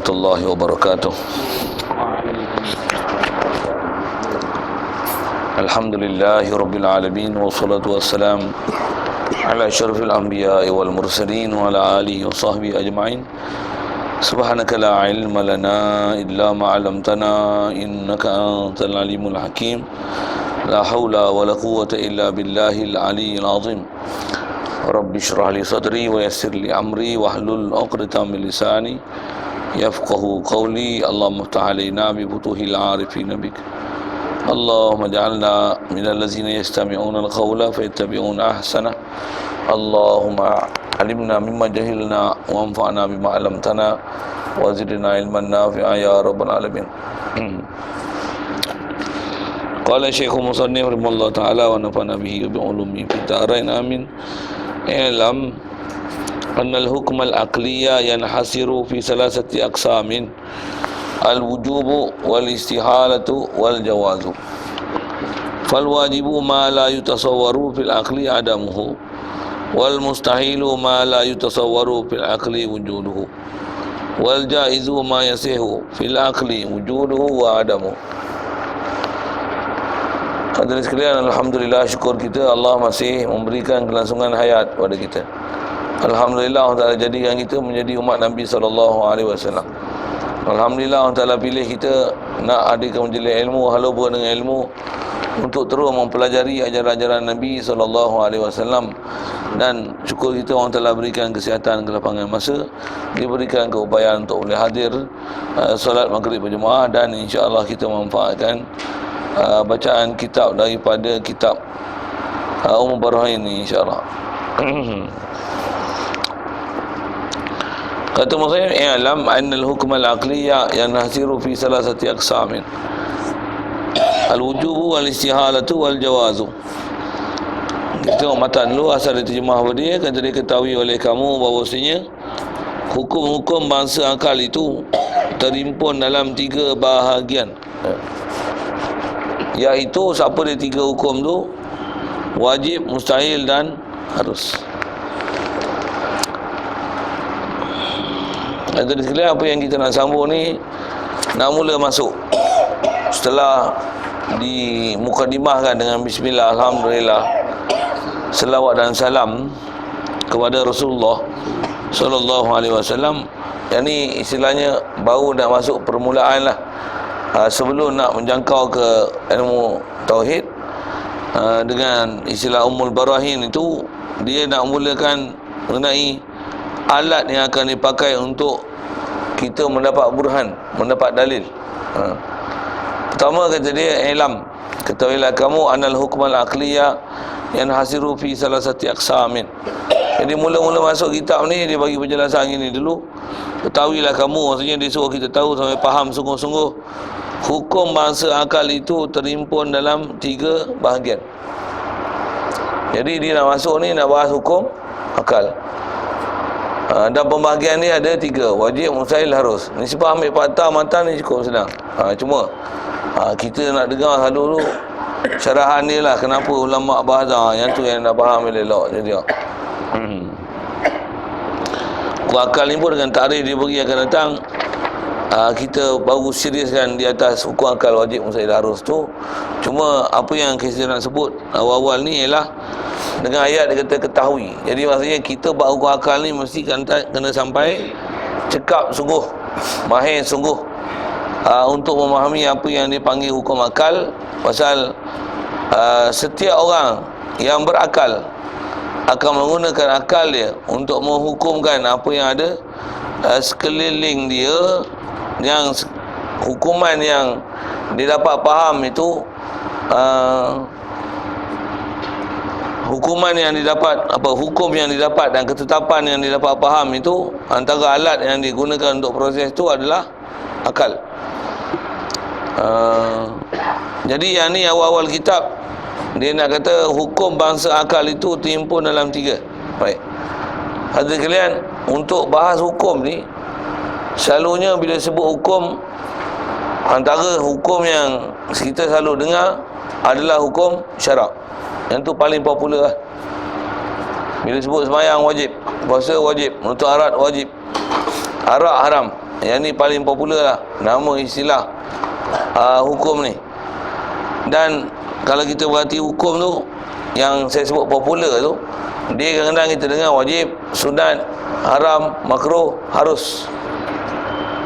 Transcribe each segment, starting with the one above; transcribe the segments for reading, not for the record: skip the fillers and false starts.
warahmatullahi wabarakatuh. Alhamdulillahi rabbil alamin, wassalatu wassalam ala asyrafil anbiya'i wal mursalin wa ala alihi wa sahbihi ajma'in. Subhanaka la ilma lana illa ma 'allamtana innaka antal alimul hakim. La haula wa la quwwata illa billahil aliyyil azim. Rabbi shrah li sadri wa yassir li amri wahlul 'uqdatam min lisani yafqahu qawli. Allahumma iftah 'alaina bi futuhil 'arifin bik. Allahumma ja'alna minal ladzina yastami'una al-qawla fayattabi'una ahsana. Allahumma alimna mimma jahilna wa anfa'na bima 'allamtana wa zidna ilman nafi'a ya rabbal alamin. Qala Syekh Musannif rahimahullah ta'ala wa nafa'na bihi wa bi'ulumi fid dharain amin. I'lam anna al-hukm al-aqliya yanhasiru fi salasati aqsamin: al-wujubu wal-istihalatu wal-jawazu. Fal-wajibu ma la yutasawwaru fil aqli adamuhu, wal-mustahilu ma la yutasawwaru fil aqli wujuduhu, wal-jaizu ma yasihu fil aqli wujuduhu wa adamuhu. Hadirin sekalian, alhamdulillah, syukur kita Allah masih memberikan kelangsungan hayat kepada kita. Alhamdulillah Allah Ta'ala jadikan kita menjadi umat Nabi SAW. Alhamdulillah Allah Ta'ala pilih kita nak adakan majlis ilmu, halubur dengan ilmu, untuk terus mempelajari ajaran-ajaran Nabi SAW. Dan syukur kita Allah Ta'ala berikan kesihatan, kelapangan masa, diberikan keupayaan untuk boleh hadir solat maghrib berjemaah, dan insya-Allah kita memanfaatkan bacaan kitab daripada kitab Ummul Barahin ini, insya-Allah. Kata Muslim, i'lam anna al-hukm al-aqliya yanhasiru fi salasati aqsamin: al-wujubu wal-istihalatu wal-jawazu. Kita tengok matan dulu, asal diterjemah pada dia. Kata dia, ketahui oleh kamu bahawasanya hukum-hukum bangsa akal itu terimpun dalam 3 bahagian, iaitu siapa dia 3 hukum tu? Wajib, mustahil dan harus. Jadi sekalian, apa yang kita nak sambung ni, nak mula masuk setelah dimukadimahkan dengan bismillah, alhamdulillah, selawat dan salam kepada Rasulullah sallallahu alaihi wasallam. Yang ni istilahnya baru nak masuk permulaan lah. Sebelum nak menjangkau ke ilmu tauhid, dengan istilah Ummul Barahin itu, dia nak mulakan mengenai alat yang akan dipakai untuk kita mendapat burhan, mendapat dalil. Pertama kata dia, i'lam, ketahuilah kamu, anal hukmal aqliya yanhasiru fi salasati aqsamin. Jadi mula-mula masuk kitab ni, dia bagi penjelasan ini dulu. Ketahuilah kamu, maksudnya dia suruh kita tahu sampai faham sungguh-sungguh, hukum bangsa akal itu terimpun dalam 3 bahagian. Jadi dia nak masuk ni, nak bahas hukum akal. Dan pembahagian ni ada 3: wajib, mustahil, harus. Ni sebab ambil patah mata ni cukup senang. Cuma kita nak dengar selalu dulu syarahan dia lah, kenapa ulama bahas. Yang tu yang nak faham elok. Jadi hukum akal ni pun dengan tarikh dia beri akan datang, kita baru seriuskan di atas hukum akal wajib, mustahil, harus tu. Cuma apa yang kita nak sebut awal-awal ni ialah dengan ayat dia kata ketahui. Jadi maksudnya kita buat hukum akal ni mesti kena sampai cekap sungguh, mahir sungguh, untuk memahami apa yang dipanggil hukum akal. Pasal setiap orang yang berakal akan menggunakan akal dia untuk menghukumkan apa yang ada sekeliling dia. Yang hukuman yang dia dapat faham itu, hukuman yang didapat, hukum yang didapat dan ketetapan yang didapat faham itu, antara alat yang digunakan untuk proses itu adalah akal. Jadi yang ni awal-awal kitab, dia nak kata hukum bangsa akal itu terhimpun dalam 3. Baik, hadirin sekalian, untuk bahas hukum ni, selalunya bila sebut hukum, antara hukum yang kita selalu dengar adalah hukum syarak. Yang tu paling popular lah. Bila sebut sembahyang wajib, puasa wajib, menuntut aurat wajib, arak haram, Yang ni paling popular lah, nama istilah hukum ni. Dan kalau kita berhati hukum tu, yang saya sebut popular tu, dia kadang-kadang kita dengar wajib, sunat, haram, makruh, harus.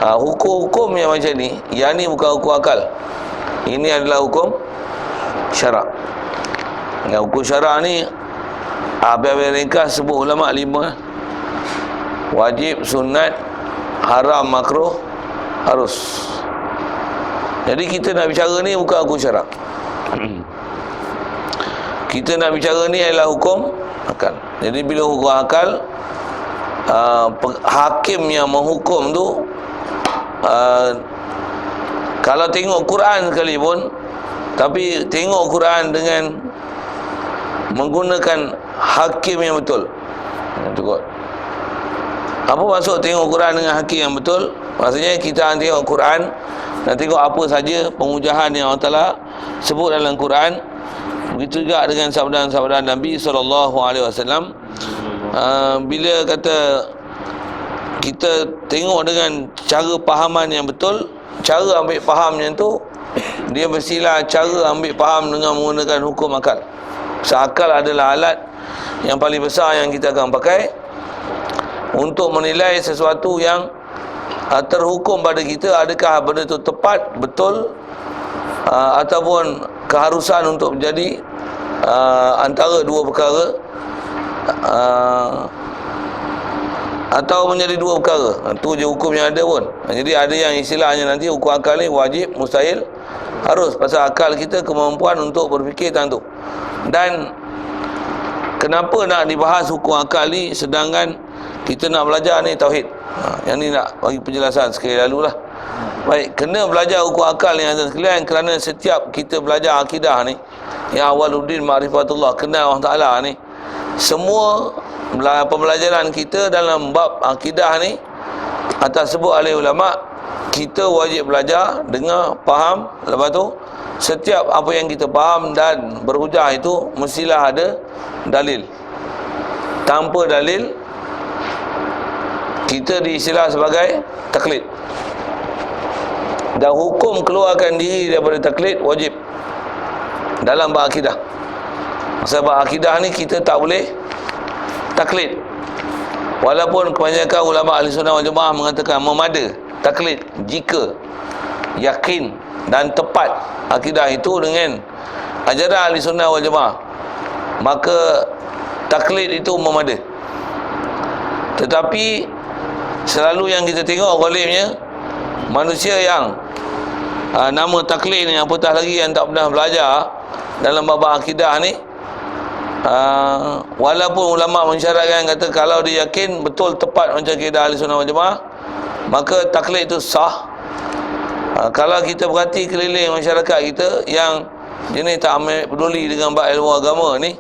Hukum-hukum yang macam ni, yang ni bukan hukum akal. Ini adalah hukum syarak. Yang hukum syarak ni, habis-habis ringkas sebut ulama 5: wajib, sunat, haram, makruh, harus. Jadi kita nak bicara ni bukan hukum syarak. Kita nak bicara ni adalah hukum akal. Jadi bila hukum akal, hakim yang menghukum tu, kalau tengok Quran sekalipun, tapi tengok Quran dengan menggunakan hakim yang betul. Itu kot. Apa maksud tengok Quran dengan hakim yang betul? Maksudnya kita tengok Quran dan tengok apa saja pengujahan yang Allah Ta'ala sebut dalam Quran. Begitu juga dengan sabda-sabda Nabi SAW. Bila kata kita tengok dengan cara pahaman yang betul, cara ambil fahamnya tu, dia mestilah cara ambil faham dengan menggunakan hukum akal. Akal adalah alat yang paling besar yang kita akan pakai untuk menilai sesuatu yang terhukum pada kita, adakah benda itu tepat, betul, ataupun keharusan untuk menjadi antara dua perkara, atau menjadi dua perkara. Itu je hukum yang ada pun. Jadi ada yang istilahnya nanti hukum akal ni wajib, mustahil, harus. Pasal akal kita kemampuan untuk berfikir tentang tu. Dan kenapa nak dibahas hukum akal ni sedangkan kita nak belajar ni tauhid? Yang ni nak bagi penjelasan sekali lalu lah. Baik, kena belajar hukum akal ni atas sekalian, kerana setiap kita belajar akidah ni, yang awaluddin ma'rifatullah, kenal Allah Ta'ala ni, semua pembelajaran kita dalam bab akidah ni atas sebut oleh ulama, kita wajib belajar, dengar, faham. Lepas tu setiap apa yang kita faham dan berhujah itu mestilah ada dalil. Tanpa dalil, kita diistilah sebagai taklid. Dan hukum keluarkan diri daripada taklid wajib dalam bab akidah. Sebab akidah ni kita tak boleh taklid. Walaupun kebanyakan ulama ahli sunnah wal jamaah mengatakan memada taklid jika yakin dan tepat akidah itu dengan ajaran ahli sunnah wal jamaah, maka taklid itu memada. Tetapi selalu yang kita tengok ghalibnya manusia yang nama taklid ni, apatah lagi yang tak pernah belajar dalam bab akidah ni, walaupun ulama mensyaratkan, kata kalau dia yakin betul tepat macam akidah ahli sunnah wal jamaah, maka taklid itu sah. Kalau kita perhati keliling masyarakat kita yang jenis tak ambil peduli dengan bab ilmu agama ni,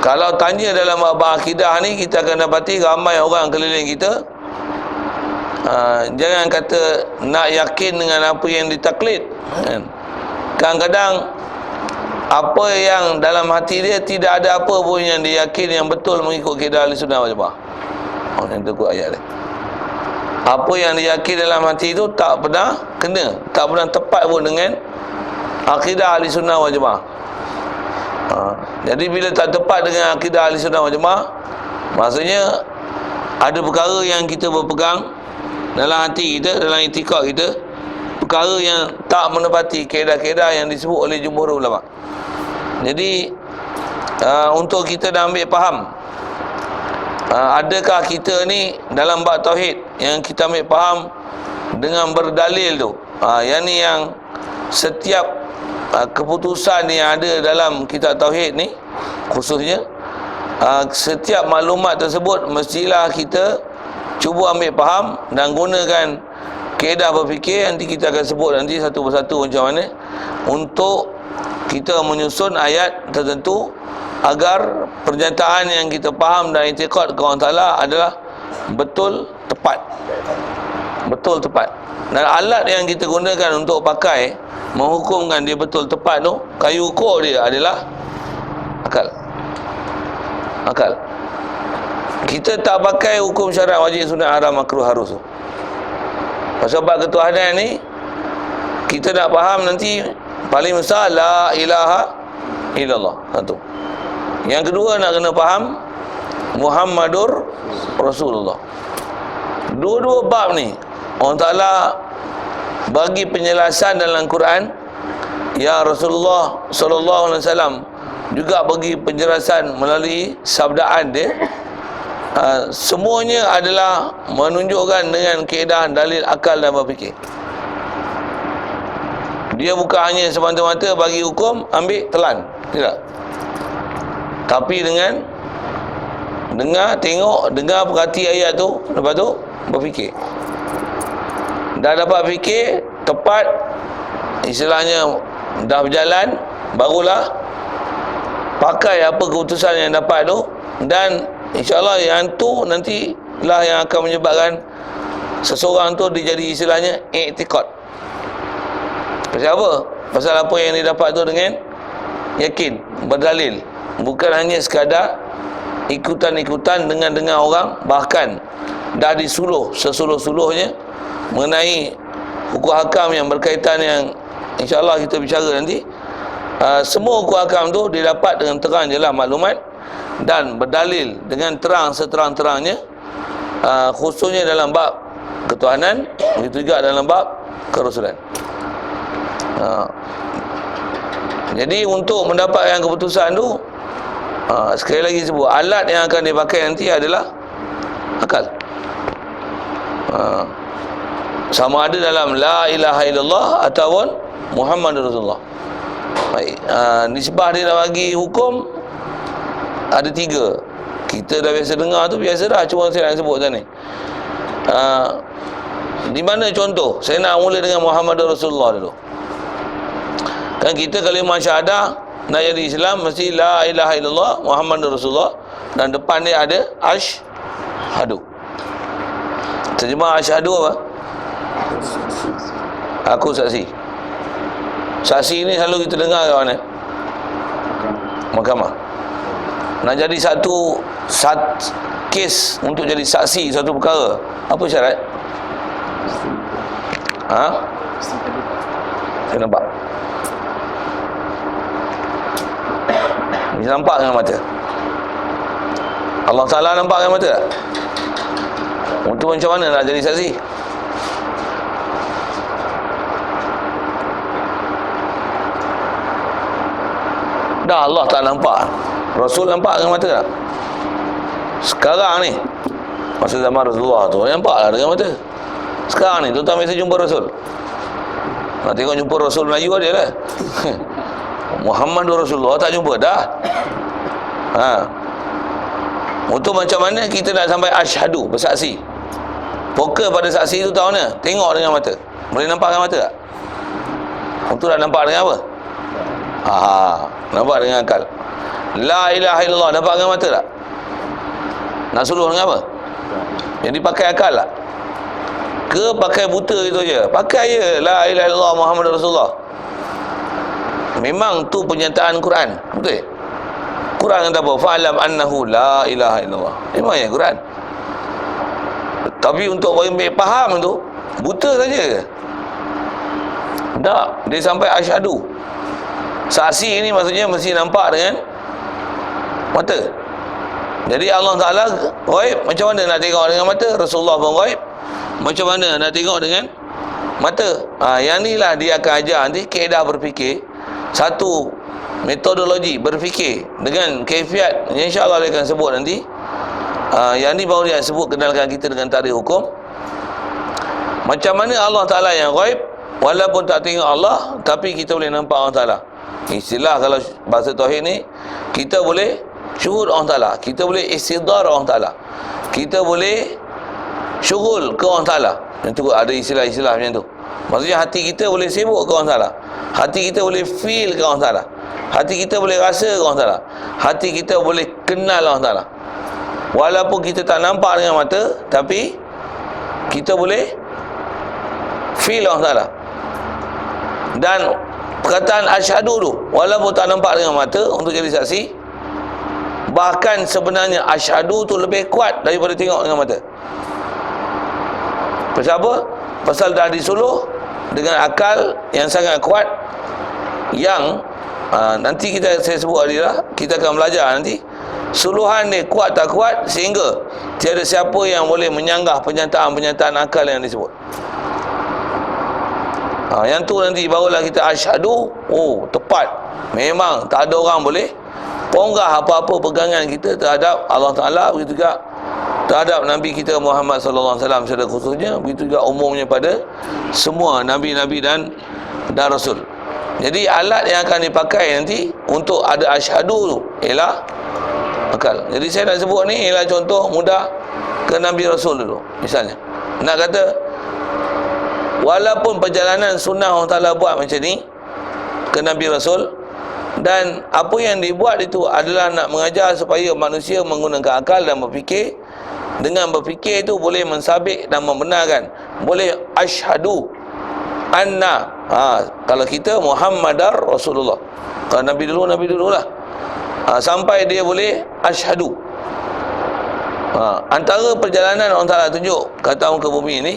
kalau tanya dalam bab akidah ni, kita akan dapati ramai orang keliling kita jangan kata nak yakin dengan apa yang ditaklid. Kadang-kadang apa yang dalam hati dia tidak ada apa pun yang dia yakin yang betul mengikut akidah ahli sunnah wal jamaah. Yang terkut ayat dia. Apa yang dia yakin dalam hati itu tak pernah kena, tak pernah tepat pun dengan akidah ahli sunnah wal jamaah. Jadi bila tak tepat dengan akidah ahli sunnah wal jamaah, maksudnya ada perkara yang kita berpegang dalam hati kita, dalam itikad kita, perkara yang tak menepati kaedah-kaedah yang disebut oleh jumhur ulama. Jadi untuk kita dah ambil faham, adakah kita ni dalam bab tauhid yang kita ambil faham dengan berdalil tu, yang ni yang setiap keputusan yang ada dalam kitab tauhid ni, khususnya setiap maklumat tersebut mestilah kita cuba ambil faham dan gunakan kaedah berfikir. Nanti kita akan sebut nanti satu persatu macam mana untuk kita menyusun ayat tertentu agar pernyataan yang kita faham dan i'tiqad kepada Allah Ta'ala adalah betul tepat. Betul tepat. Dan alat yang kita gunakan untuk pakai menghukumkan dia betul tepat tu, kayu ukur dia adalah akal. Akal. Kita tak pakai hukum syarat wajib, sunat, haram, makruh, harus tu. Pasal bab ketuhanan ni, kita nak faham nanti paling besar la ilaha illallah. Satu. Yang kedua nak kena faham Muhammadur Rasulullah. Dua-dua bab ni Allah Ta'ala bagi penjelasan dalam Quran. Ya Rasulullah sallallahu alaihi wasallam juga bagi penjelasan melalui sabdaan dia. Semuanya adalah menunjukkan dengan kaedah dalil akal dan berfikir. Dia bukan hanya semata-mata bagi hukum ambil telan, tidak. Tapi dengan dengar perhati ayat tu, lepas tu berfikir. Dah dapat fikir tepat, istilahnya dah berjalan, barulah pakai apa keputusan yang dapat tu, dan InsyaAllah yang tu nantilah yang akan menyebabkan seseorang tu dia jadi istilahnya i'tiqad. Pasal apa? Pasal apa yang dia dapat tu dengan yakin, berdalil. Bukan hanya sekadar ikutan-ikutan dengan dengar orang, bahkan dah disuluh sesuluh-suluhnya mengenai hukum hakam yang berkaitan yang InsyaAllah kita bicara nanti. Semua hukum hakam tu dia dapat dengan terang jelas maklumat dan berdalil dengan terang seterang-terangnya, khususnya dalam bab ketuhanan, begitu juga dalam bab kerasulan. Jadi untuk mendapatkan keputusan tu, sekali lagi sebut, alat yang akan dipakai nanti adalah akal. Sama ada dalam la ilaha illallah ataupun Muhammadur Rasulullah. Baik, nisbah dia dah bagi hukum ada 3. Kita dah biasa dengar tu, biasa dah, cuma saya nak sebut tadi. Di mana contoh? Saya nak mula dengan Muhammadur Rasulullah dulu. Kan kita kalimah syahadah nak jadi Islam mesti la ilaha illallah Muhammadur Rasulullah, dan depan dia ada asyhadu. Terjemah asyhadu apa? Aku saksi. Saksi ni selalu kita dengar kat mana? Mahkamah. Nak jadi satu kes untuk jadi saksi satu perkara, apa syarat? Saya nampak. Bisa nampak dengan mata? Allah Ta'ala nampak dengan mata tak? Untuk macam mana nak jadi saksi? Dah Allah tak nampak, Rasul nampak dengan mata tak? Sekarang ni, masa zaman Rasulullah tu, nampak lah dengan mata. Sekarang ni, tuan-tuan biasa jumpa Rasul. Nak tengok jumpa Rasul Melayu ada lah. Muhammad Rasulullah tak jumpa dah. Untuk macam mana kita nak sampai asyhadu, bersaksi. Fokus pada saksi tu tahu mana? Tengok dengan mata. Boleh nampak dengan mata tak? Untuk nak nampak dengan apa? Nampak dengan akal. La ilaha illallah nampak dengan mata tak? Nak suluh dengan apa? Jadi pakai akal tak? Ke pakai buta itu je? Pakai je la ilaha illallah Muhammad Rasulullah. Memang tu pernyataan Quran, betul? Quran kata apa? Fa'lam annahu la ilaha illallah. Memang ya Quran. Tapi untuk orang baik faham tu, buta saja ke? Tak, dia sampai asyhadu. Saksi ini maksudnya mesti nampak dengan mata. Jadi Allah Ta'ala ghaib, macam mana nak tengok dengan mata? Rasulullah pun ghaib, macam mana nak tengok dengan mata? Yang ni lah dia akan ajar nanti kaedah berfikir. Satu metodologi berfikir dengan kaifiat, insya-Allah dia akan sebut nanti. Yang ni baru dia sebut kenalkan kita dengan tarikh hukum. Macam mana Allah Ta'ala yang ghaib, walaupun tak tengok Allah, tapi kita boleh nampak Allah Ta'ala. Istilah kalau bahasa tauhid ni, kita boleh syuhud Allah Ta'ala, kita boleh istidhar Allah Ta'ala, kita boleh syughul ke Allah Ta'ala. Itu ada istilah-istilah macam tu. Maksudnya hati kita boleh sibuk ke Allah Ta'ala, hati kita boleh feel ke Allah Ta'ala, hati kita boleh rasa ke Allah Ta'ala, hati kita boleh kenal Allah Ta'ala. Walaupun kita tak nampak dengan mata, tapi kita boleh feel Allah Ta'ala. Dan perkataan asyhadu tu, walaupun tak nampak dengan mata untuk jadi saksi, Bahkan sebenarnya asyhadu tu lebih kuat daripada tengok dengan mata. Pasal apa? Pasal dah disuluh dengan akal yang sangat kuat, yang nanti saya sebut tadi lah, kita akan belajar nanti. Suluhan ni kuat tak kuat sehingga tiada siapa yang boleh menyanggah pernyataan-pernyataan akal yang disebut. Yang tu nanti barulah kita asyhadu, oh tepat, memang tak ada orang boleh ponggah apa-apa pegangan kita terhadap Allah Ta'ala, begitu juga terhadap Nabi kita Muhammad sallallahu alaihi wasallam secara khususnya, begitu juga umumnya pada semua Nabi-Nabi dan Rasul. Jadi alat yang akan dipakai nanti untuk ada asyhadu tu ialah akal. Jadi saya nak sebut ni ialah contoh mudah ke Nabi Rasul dulu. Misalnya nak kata, walaupun perjalanan sunnah Allah Ta'ala buat macam ni ke Nabi Rasul, dan apa yang dibuat itu adalah nak mengajar supaya manusia menggunakan akal dan berfikir. Dengan berfikir itu boleh mensabit dan membenarkan, boleh asyhadu anna, kalau kita Muhammadar Rasulullah. Kalau Nabi dulu lah, sampai dia boleh asyhadu. Antara perjalanan Allah Ta'ala tunjuk kata muka bumi ini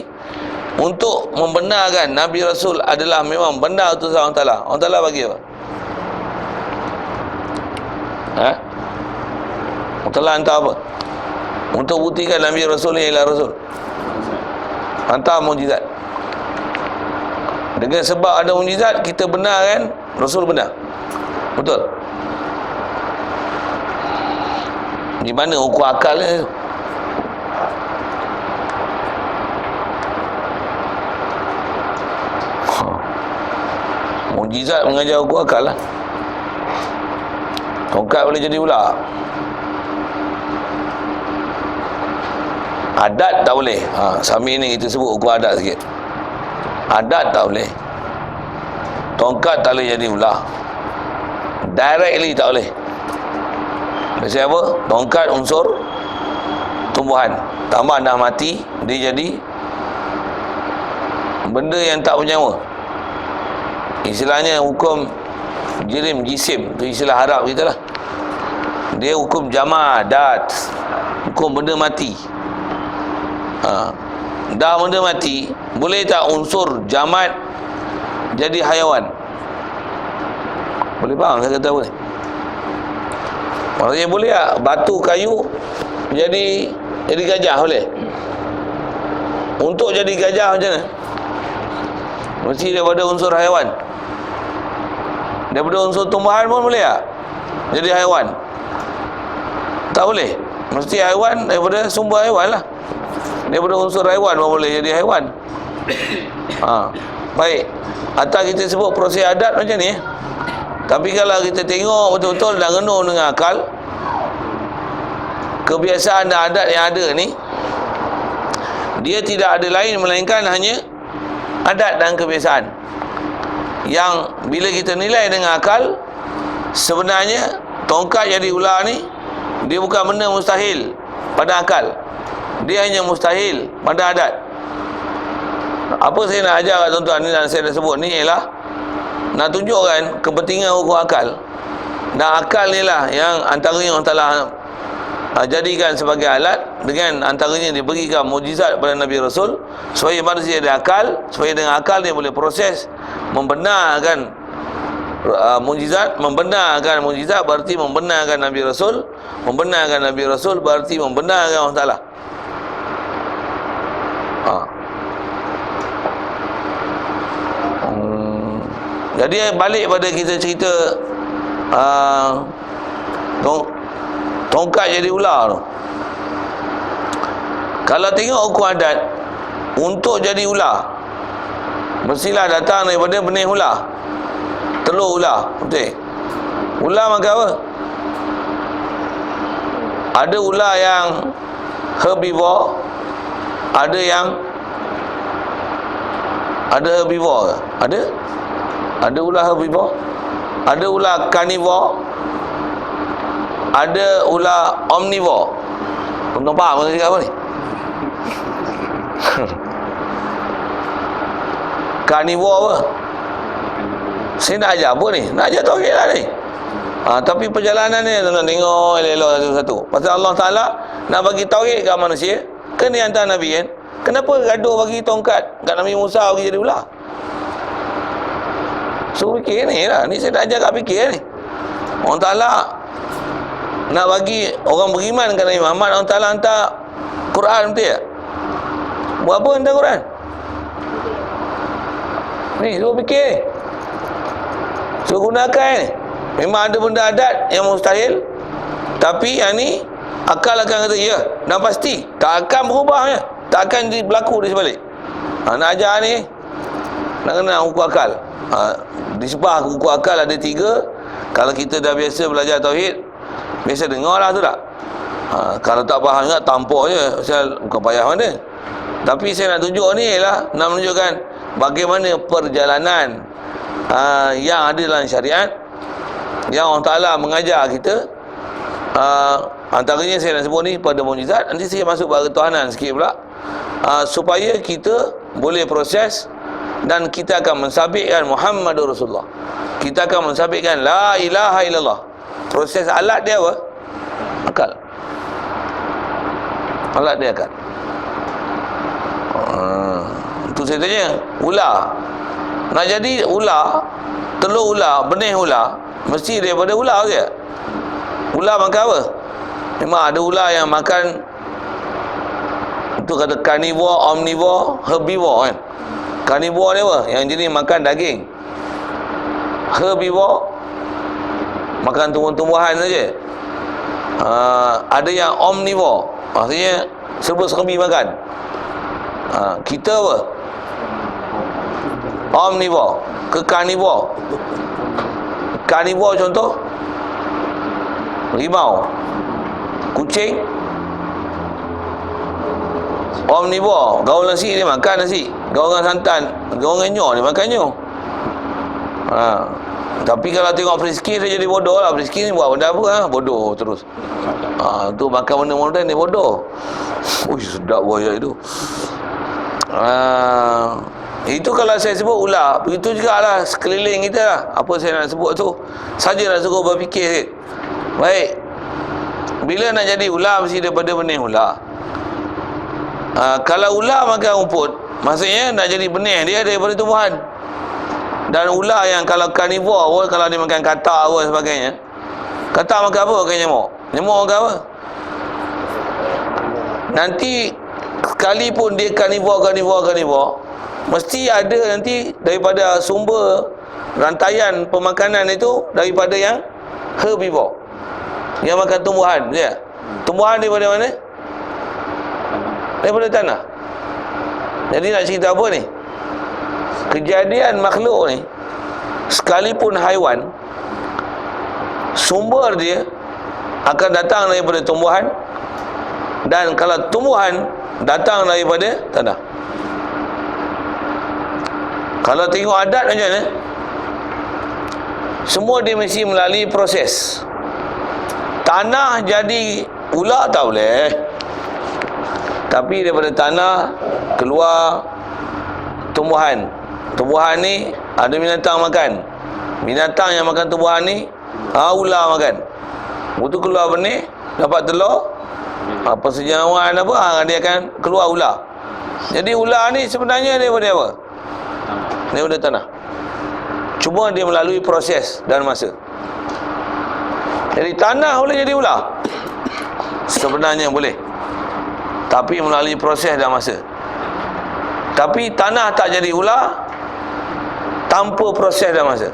untuk membenarkan Nabi Rasul adalah memang benar utusan Allah Ta'ala. Allah Ta'ala bagi apa? Allah Ta'ala hantar apa? Untuk buktikan Nabi Rasul ni ialah Rasul, hantar mukjizat. Dengan sebab ada mukjizat, kita benar kan Rasul benar. Betul? Di mana ukur akal ni? Mukjizat mengajar ukur akal lah. Tongkat boleh jadi ular, adat tak boleh. Sambil ni kita sebut ukur adat sikit. Adat tak boleh, tongkat tak boleh jadi ular, directly tak boleh. Maksudnya apa? Tongkat unsur tumbuhan, tambah dah mati, dia jadi benda yang tak bernyawa. Istilahnya hukum jisim, tu istilah Arab kita lah. Dia hukum jamadat, hukum benda mati. Dah benda mati, boleh tak unsur jamad jadi haiwan? Boleh faham saya kata apa ni? Maksudnya boleh tak batu kayu jadi gajah? Boleh? Untuk jadi gajah macam mana? Mesti daripada unsur haiwan. Daripada unsur tumbuhan pun boleh tak jadi haiwan? Tak boleh. Mesti haiwan daripada sumber haiwan lah. Daripada unsur haiwan pun boleh jadi haiwan. Baik, atas kita sebut proses adat macam ni. Tapi kalau kita tengok betul-betul dan renung dengan akal, kebiasaan dan adat yang ada ni, dia tidak ada lain melainkan hanya adat dan kebiasaan yang bila kita nilai dengan akal, sebenarnya tongkat jadi ular ni, dia bukan benda mustahil pada akal, dia hanya mustahil pada adat. Apa saya nak ajar kat tuan-tuan ni dan saya dah sebut ni ialah nak tunjukkan kepentingan ukur akal. Dan akal ni lah yang antaranya Allah Ta'ala jadikan sebagai alat, dengan antaranya diberikan mukjizat kepada Nabi Rasul supaya manusia ada akal, supaya dengan akal dia boleh proses membenarkan mukjizat. Membenarkan mukjizat berarti membenarkan Nabi Rasul. Membenarkan Nabi Rasul berarti membenarkan Allah Ta'ala. Jadi balik pada kita cerita tongkat jadi ular tu. Kalau tengok hukum adat, untuk jadi ular mestilah datang daripada benih ular, telur ular. Betul? Ular makan apa? Ada ular yang herbivore, ada yang herbivore ke? Ada ular herbivore, ada ular carnivore, ada ular omnivore. Tuan faham saya cakap apa ni? Carnivore apa? Saya nak ajar apa ni? Nak ajar tauhid lah ni. Tapi perjalanan ni nak tengok elok-elok satu-satu. Pasal Allah Ta'ala nak bagi tauhid kat manusia, kena hantar Nabi kan. Kenapa gaduh bagi tongkat kat Nabi Musa bagi jadi ular? So fikir ni lah. Ni saya dah ajar kat fikir ni. Allah Ta'ala nak bagi orang beriman kat Nabi Muhammad, Allah Ta'ala hantar Quran, betul tak? Buat apa hantar Quran? Ni so fikir. So gunakan ni. Memang ada benda adat yang mustahil, tapi yang ni akal akan kata ya, dan pasti tak akan berubah ya. Tak akan berlaku di sebalik. Nak ajar ni nak kena hukum akal. Di sebah hukum akal ada 3. Kalau kita dah biasa belajar tauhid, biasa dengar lah tu tak. Kalau tak faham juga tampuk je, pasal bukan payah mana. Tapi saya nak tunjuk ni lah, nak menunjukkan bagaimana perjalanan yang ada dalam syariat, yang Allah Ta'ala mengajar kita. Antaranya saya nak sebut ni pada mukjizat. Nanti saya masuk pada ketuhanan sikit pula, supaya kita boleh proses, dan kita akan mensabitkan Muhammadur Rasulullah. Kita akan mensabitkan la ilaha illallah. Proses alat dia apa? Akal. Alat dia akal. Itu saya tanya, ular nak jadi ular, telur ular, benih ular, mesti daripada ular je. Ular makan apa? Memang ada ular yang makan, itu kata carnivore, omnivore, herbivore kan. Carnivore ni apa? Yang jenis makan daging. Herbivore makan tumbuh-tumbuhan saja. Ada yang omnivore, maksudnya serba-serbi makan. Kita apa? Omnivore ke carnivore. Carnivore contoh rimau, kucing. Omnivore, gaul nasi dia makan nasi, gaul santan, gaul nyo dia makan nyo. Tapi kalau tengok Frisky dia jadi bodoh lah. Frisky ni buat benda apa? Bodoh terus. Tu makan benda moden ni bodoh. Sedap buaya itu. Itu kalau saya sebut ular, begitu jugalah sekeliling kita lah. Apa saya nak sebut tu saja nak suruh berfikir sikit. Baik, bila nak jadi ular mesti daripada benih ular. Kalau ular makan rumput, maksudnya nak jadi benih dia daripada tumbuhan. Dan ular yang kalau carnivore, kalau dia makan katak apa sebagainya, katak makan apa? Makan nyamuk. Nyamuk makan apa? Nanti sekalipun dia carnivore, mesti ada nanti daripada sumber rantaian pemakanan itu daripada yang herbivore, yang makan tumbuhan je. Tumbuhan daripada mana? Daripada tanah. Jadi nak cerita apa ni? Kejadian makhluk ni, sekalipun haiwan, sumber dia akan datang daripada tumbuhan, dan kalau tumbuhan datang daripada tanah. Kalau tengok adat macam mana, semua dia mesti melalui proses. Tanah jadi ular tak boleh, tapi daripada tanah keluar tumbuhan. Tumbuhan ni ada binatang makan. Binatang yang makan tumbuhan ni ular makan. Waktu keluar benih, dapat telur, persejauhan apa, dia akan keluar ular. Jadi ular ni sebenarnya daripada apa? Daripada tanah. Cuma dia melalui proses dan masa. Jadi tanah boleh jadi ular, sebenarnya boleh, tapi melalui proses dan masa. Tapi tanah tak jadi ular tanpa proses dan masa.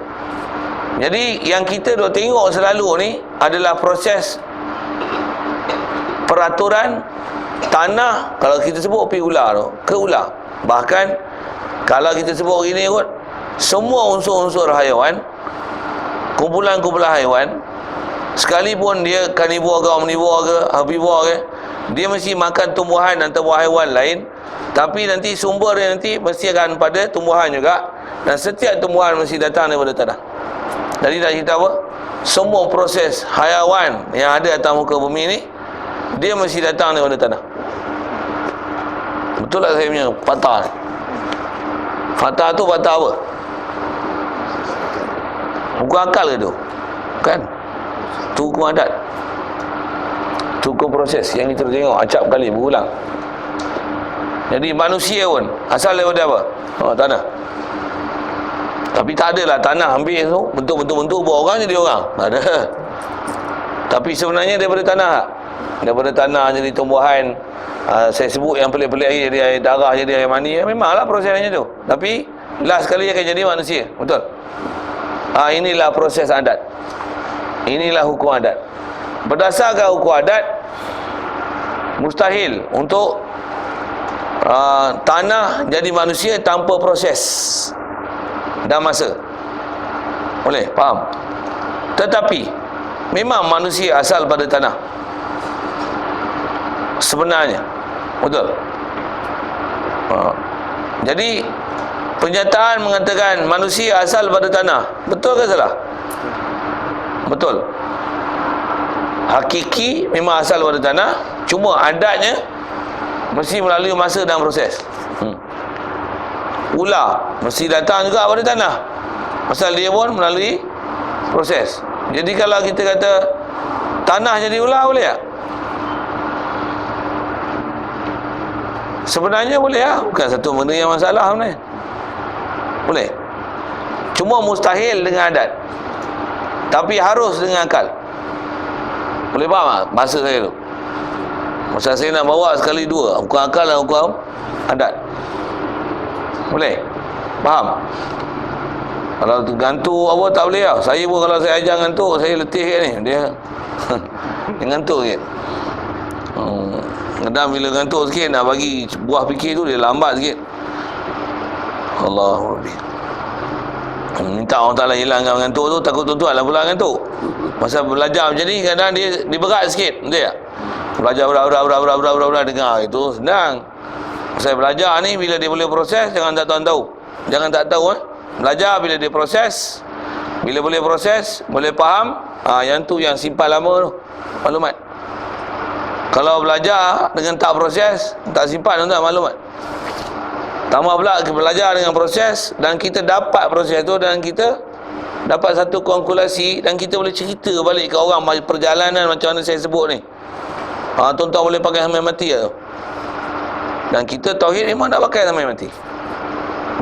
Jadi yang kita duk tengok selalu ni adalah proses peraturan tanah. Kalau kita sebut pi ular tu, ke ular. Bahkan kalau kita sebut gini kot, semua unsur-unsur haiwan, kumpulan-kumpulan haiwan, sekalipun dia carnivore ke omnivore ke herbivore ke, dia mesti makan tumbuhan dan tumbuhan haiwan lain. Tapi nanti sumber dia nanti mesti akan pada tumbuhan juga, dan setiap tumbuhan mesti datang daripada tanah. Jadi nak cerita apa? Semua proses haiwan yang ada atas muka bumi ni, dia mesti datang daripada tanah. Betul tak saya punya patah ni? Patah tu patah apa? Bukan akal ke tu? Kan? Tu hukum adat. Tu hukum proses yang kita tengok acap kali berulang. Jadi manusia pun asal daripada apa? Tanah. Tapi tak adalah tanah ambil tu bentuk buat orang jadi orang. Tak ada. Tapi sebenarnya daripada tanah. Daripada tanah jadi tumbuhan. Saya sebut yang pelik-pelik air jadi air darah, jadi air mani. Memanglah prosesnya tu. Tapi last sekali akan jadi manusia. Betul? Inilah proses adat. Inilah hukum adat. Berdasarkan hukum adat, mustahil untuk tanah jadi manusia tanpa proses dan masa. Boleh? Faham? Tetapi memang manusia asal pada tanah sebenarnya. Betul? Jadi pernyataan mengatakan manusia asal pada tanah, betul ke salah? Betul. Hakiki memang asal pada tanah, cuma adatnya mesti melalui masa dan proses. Ular mesti datang juga pada tanah, pasal dia pun melalui proses. Jadi kalau kita kata tanah jadi ular, boleh tak? Sebenarnya boleh lah. Bukan satu benda yang masalah sebenarnya. Boleh. Cuma mustahil dengan adat, tapi harus dengan akal. Boleh faham tak bahasa saya tu? Masa saya nak bawa sekali dua, hukum akal dan hukum adat. Boleh? Faham? Kalau gantung apa tak boleh lah. Saya pun kalau saya ajar gantung, saya letih kat ni. Dia ngantuk sikit. Kadang bila ngantuk sikit nak bagi buah fikir tu dia lambat sikit. Allahu Akbar. Minta orang Ta'ala hilangkan ngantuk tu, takut tuan-tuan lah pula ngantuk. Masa belajar macam ni kadang dia berat sikit, betul tak? Belajar berat dengar itu senang. Saya belajar ni bila dia boleh proses, jangan tak tahu. Jangan tak tahu Belajar bila dia proses. Bila boleh proses, boleh faham, yang tu yang simpan lama tu maklumat. Kalau belajar dengan tak proses, tak simpan tuan maklumat. Tambah pula belajar dengan proses, dan kita dapat proses tu, dan kita dapat satu kalkulasi, dan kita boleh cerita balik ke orang perjalanan macam mana saya sebut ni. Tuan-tuan boleh pakai sampai mati tu. Dan kita tauhid memang nak pakai sampai mati.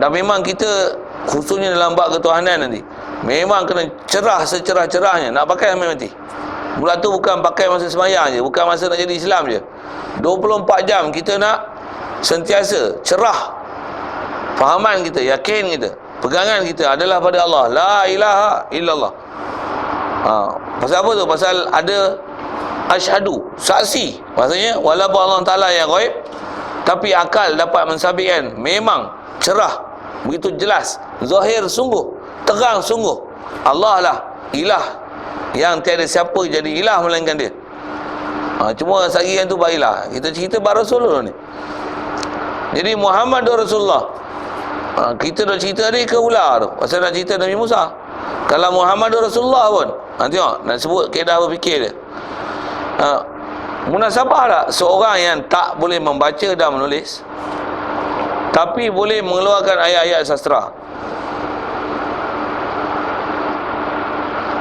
Dan memang kita khususnya dalam bab ketuhanan nanti memang kena cerah secerah-cerahnya, nak pakai sampai mati. Mula tu bukan pakai masa sembahyang je, bukan masa nak jadi Islam je. 24 jam kita nak sentiasa cerah. Fahaman kita, yakin kita, pegangan kita adalah pada Allah, la ilaha illallah. Pasal apa tu? Pasal ada asyhadu, saksi. Maksudnya walaupun Allah Ta'ala yang ghaib, tapi akal dapat mensabitkan memang cerah, begitu jelas, zahir sungguh, terang sungguh, Allah lah ilah yang tiada siapa jadi ilah melainkan dia. Cuma sagi yang tu baiklah kita cerita bar Rasulullah ni. Jadi Muhammad Rasulullah, kita dah cerita ni ke ular tu pasal nak cerita Nabi Musa. Kalau Muhammad Rasulullah pun tengok nak sebut kaedah berfikir dia. Munasabah tak seorang yang tak boleh membaca dan menulis, tapi boleh mengeluarkan ayat-ayat sastra.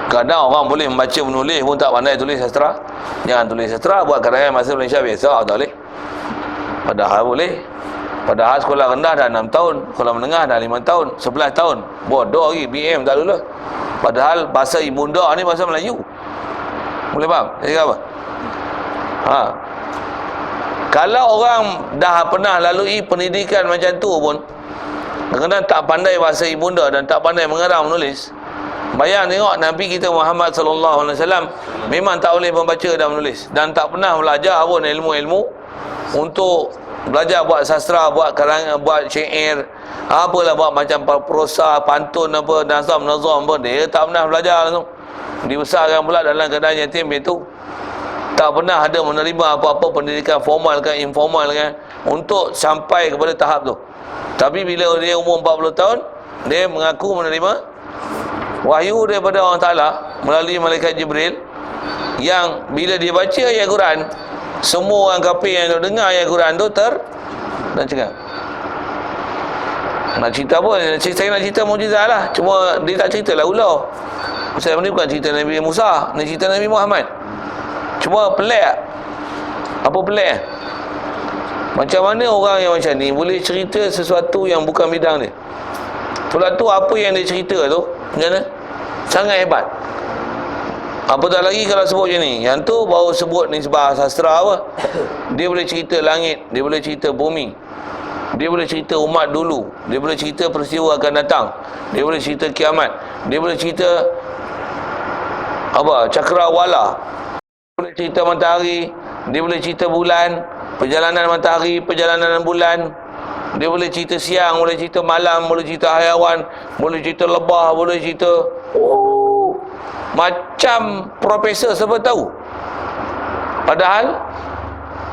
Kadang orang boleh membaca menulis pun tak pandai tulis sastra. Jangan tulis sastra, buat karangan bahasa Malaysia biasa, tak boleh. Padahal boleh. Padahal sekolah rendah dah 6 tahun, sekolah menengah dah 5 tahun, 11 tahun. Bodoh lagi, BM tak lulus. Padahal bahasa ibunda ni bahasa Melayu. Boleh faham? Jadi apa? Kalau orang dah pernah lalui pendidikan macam tu pun kadang-kadang tak pandai bahasa ibunda dan tak pandai mengarang menulis. Bayang tengok Nabi kita Muhammad sallallahu alaihi wasallam memang tak boleh membaca dan menulis, dan tak pernah belajar pun ilmu-ilmu untuk belajar buat sastra, buat karangan, buat syair, apalah buat macam prosa, pantun apa, nazam pun dia tak pernah belajar langsung. Dibesarkan pula dalam keadaan yatim piatu. Tak pernah ada menerima apa-apa pendidikan formal kan informal kan untuk sampai kepada tahap tu. Tapi bila dia umur 40 tahun, dia mengaku menerima wahyu daripada Allah Ta'ala melalui malaikat Jibril, yang bila dia baca ayat Quran, semua orang kafir yang dengar ayat Quran tu dan cakap. Nak cerita apa? Saya nak cerita mukjizat lah, cuma dia tak cerita lah ular. Pasal ni bukan cerita Nabi Musa, ni cerita Nabi Muhammad. Cuma pelik. Apa pelik? Macam mana orang yang macam ni boleh cerita sesuatu yang bukan bidang dia? Pula tu apa yang dia cerita tu, macam mana? Sangat hebat. Apatah lagi kalau sebut macam ni. Yang tu baru sebut nisbah sastra apa. Dia boleh cerita langit, dia boleh cerita bumi, dia boleh cerita umat dulu, dia boleh cerita peristiwa akan datang, dia boleh cerita kiamat, dia boleh cerita apa, cakrawala, dia boleh cerita matahari, dia boleh cerita bulan, perjalanan matahari, perjalanan bulan, dia boleh cerita siang, boleh cerita malam, boleh cerita haiwan, boleh cerita lebah, boleh cerita macam profesor siapa tahu. Padahal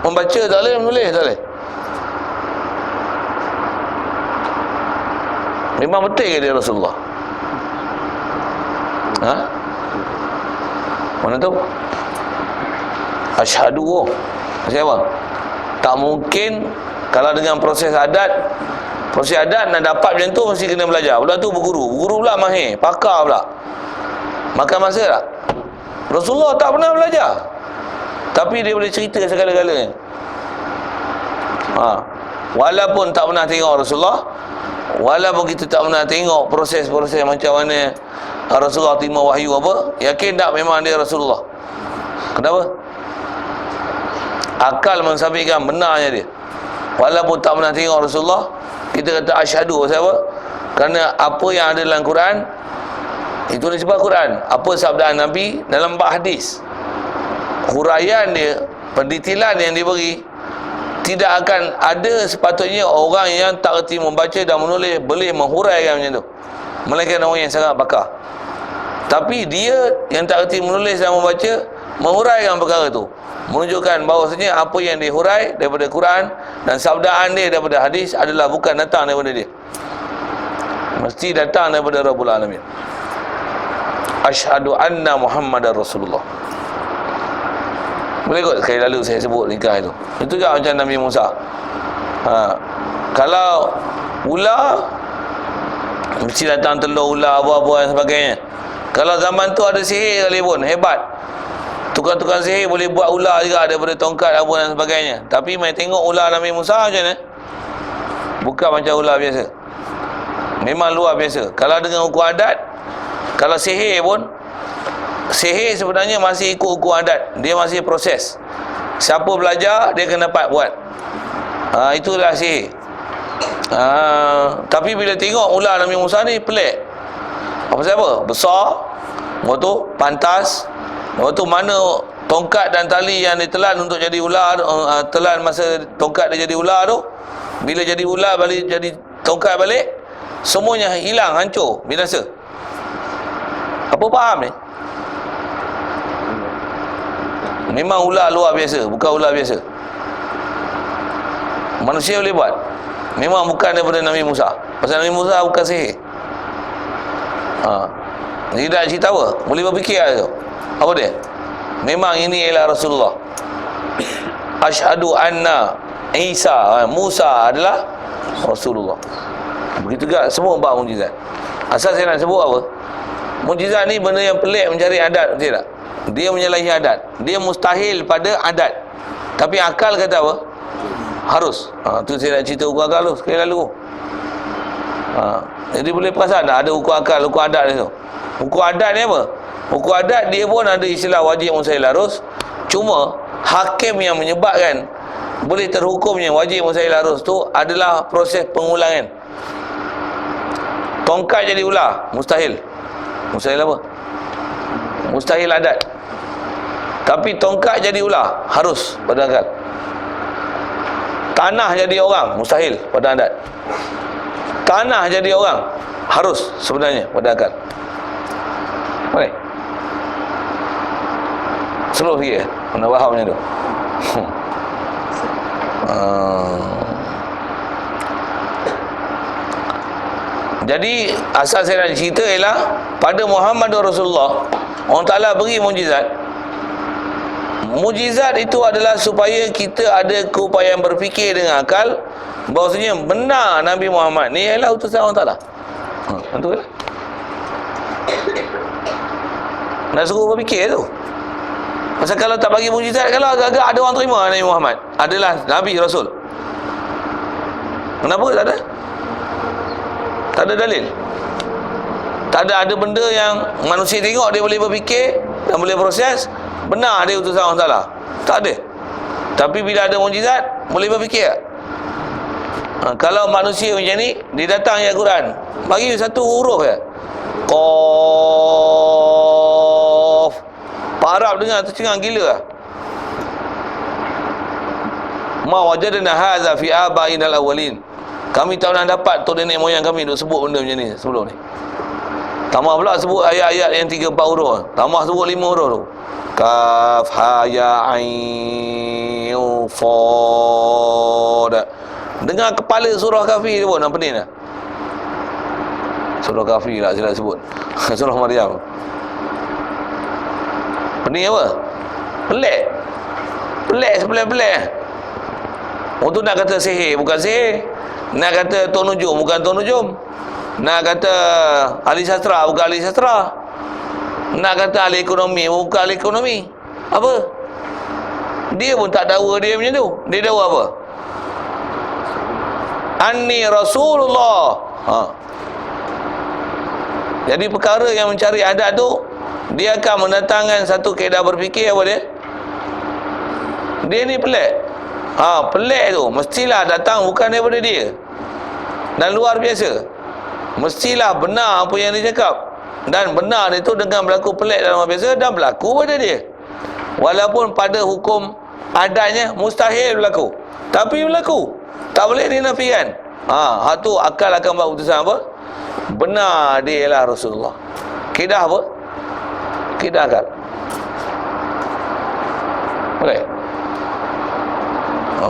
membaca tak boleh, menulis tak boleh. Memang betul ke dia Rasulullah? Ha? Mana tu? Asyhadu. Siapa? Tak mungkin. Kalau dengan proses adat nak dapat macam tu mesti kena belajar. Pula tu berguru pula mahir, pakar pula. Makan masa tak? Rasulullah tak pernah belajar, tapi dia boleh cerita segala-galanya. Walaupun tak pernah tengok Rasulullah, walaupun kita tak pernah tengok proses-proses macam mana Rasulullah terima wahyu apa, yakin tak memang dia Rasulullah? Kenapa? Akal mensabitkan benarnya dia. Walaupun tak pernah tengok Rasulullah, kita kata asyhadu. Siapa? Kerana apa yang ada dalam Quran, itu disebut Quran. Apa sabdaan Nabi dalam bab hadis, huraian dia, pendetilan yang diberi, tidak akan ada sepatutnya orang yang tak erti membaca dan menulis boleh menghuraikan macam tu, melainkan orang yang sangat pakar. Tapi dia yang tak erti menulis dan membaca menghuraikan perkara tu, menunjukkan bahawasanya apa yang dihurai daripada Quran dan sabdaan dia daripada hadis adalah bukan datang daripada dia, mesti datang daripada Rabbul Alamin. Asyhadu anna Muhammadar Rasulullah. Boleh kot sekali lalu saya sebut nikah itu. Itu juga macam Nabi Musa. Kalau ular, mesti datang telur ular apa-apa dan sebagainya. Kalau zaman tu ada sihir sekalipun, hebat, tukang-tukang sihir boleh buat ular juga daripada tongkat apa dan sebagainya. Tapi mai tengok ular Nabi Musa macam mana? Bukan macam ular biasa, memang luar biasa. Kalau dengan hukum adat, kalau sihir pun, sihir sebenarnya masih ikut hukum adat, dia masih proses. Siapa belajar, dia kena dapat buat. Itulah sihir. Tapi bila tengok ular Nabi Musa ni pelik. Apa siapa? Besar, lepas tu pantas, lepas tu mana tongkat dan tali yang ditelan untuk jadi ular, telan masa tongkat dia jadi ular tu, bila jadi ular balik jadi tongkat balik, semuanya hilang, hancur, binasa. Apa faham ni? Memang ular luar biasa, bukan ular biasa. Manusia boleh buat. Memang bukan daripada Nabi Musa. Pasal Nabi Musa bukan sihir. Jadi tak cerita apa, boleh berfikir lah tu. Apa dia? Memang ini ialah Rasulullah. Asyhadu anna Isa, Musa adalah Rasulullah. Begitu juga semua bab mukjizat. Asal saya nak sebut apa? Mukjizat ni benda yang pelik mencari adat, betul tak? Dia menyalahi adat, dia mustahil pada adat, tapi akal kata apa? Harus. Tu saya nak cerita hukum akal tu sekali lalu. Jadi boleh perasan tak ada hukum akal, hukum adat ni tu. Hukum adat ni apa? Hukum adat dia pun ada istilah wajib, mustahil, harus. Cuma hakim yang menyebabkan boleh terhukumnya wajib, mustahil, harus tu adalah proses pengulangan. Tongkat jadi ular, mustahil. Mustahil apa? Mustahil adat. Tapi tongkat jadi ular, harus pada akal. Tanah jadi orang, mustahil pada adat. Tanah jadi orang, harus sebenarnya pada akal. Baik. Slow sikit, mana faham macam tu. Jadi asal saya nak cerita ialah pada Muhammad Rasulullah, Allah Ta'ala beri mujizat. Mujizat itu adalah supaya kita ada keupayaan berfikir dengan akal bahawasanya benar Nabi Muhammad ni ialah utusan Allah Ta'ala. Betul ke? Nak suruh berfikir tu. Pasal kalau tak bagi mujizat, kalau agak-agak ada orang terima Nabi Muhammad adalah Nabi Rasul. Kenapa tak ada? Tak ada dalil. Tak ada benda yang manusia tengok dia boleh berfikir dan boleh proses, benar dia utusan Allah Ta'ala. Tak ada. Tapi bila ada mujizat, boleh berfikir. Kalau manusia macam ni, dia datang ayat Quran, bagi satu huruf je, Qaf. Pak Arab dengar tercengang gila lah. Ma wajadna hadza fi abaina al-awwalin. Kami tak pernah dapat tok nenek moyang kami duk sebut benda macam ni sebelum ni. Tambah pula sebut ayat-ayat yang 3-4 huruf. Tambah sebut 5 huruf tu. Kaf ha ya ain sad. Dengar kepala surah Kahfi dia pun apa ni dah. Surah Kahfi lah silap sebut. Surah Maryam. Pening apa? Pelik. Pelik. Untuk nak kata sihir bukan sihir. Nak kata tok nujum bukan tok nujum. Nak kata ahli sastra bukan ahli sastra. Nak kata ahli ekonomi bukan ahli ekonomi. Apa? Dia pun tak dakwa dia macam tu. Dia dakwa apa? Anni Rasulullah. Jadi perkara yang mencari adat tu, dia akan mendatangkan satu kaedah berfikir apa dia? Dia ni pelik. Pelik tu mestilah datang bukan daripada dia. Dan luar biasa. Mestilah benar apa yang dia cakap. Dan benar dia tu dengan berlaku pelik dan luar biasa dan berlaku pada dia. Walaupun pada hukum adatnya mustahil berlaku, tapi berlaku. Tak boleh dinafikan. Hak tu akal akan buat keputusan apa? Benar dia ialah Rasulullah. Kaedah apa? Kaedah akal. Boleh?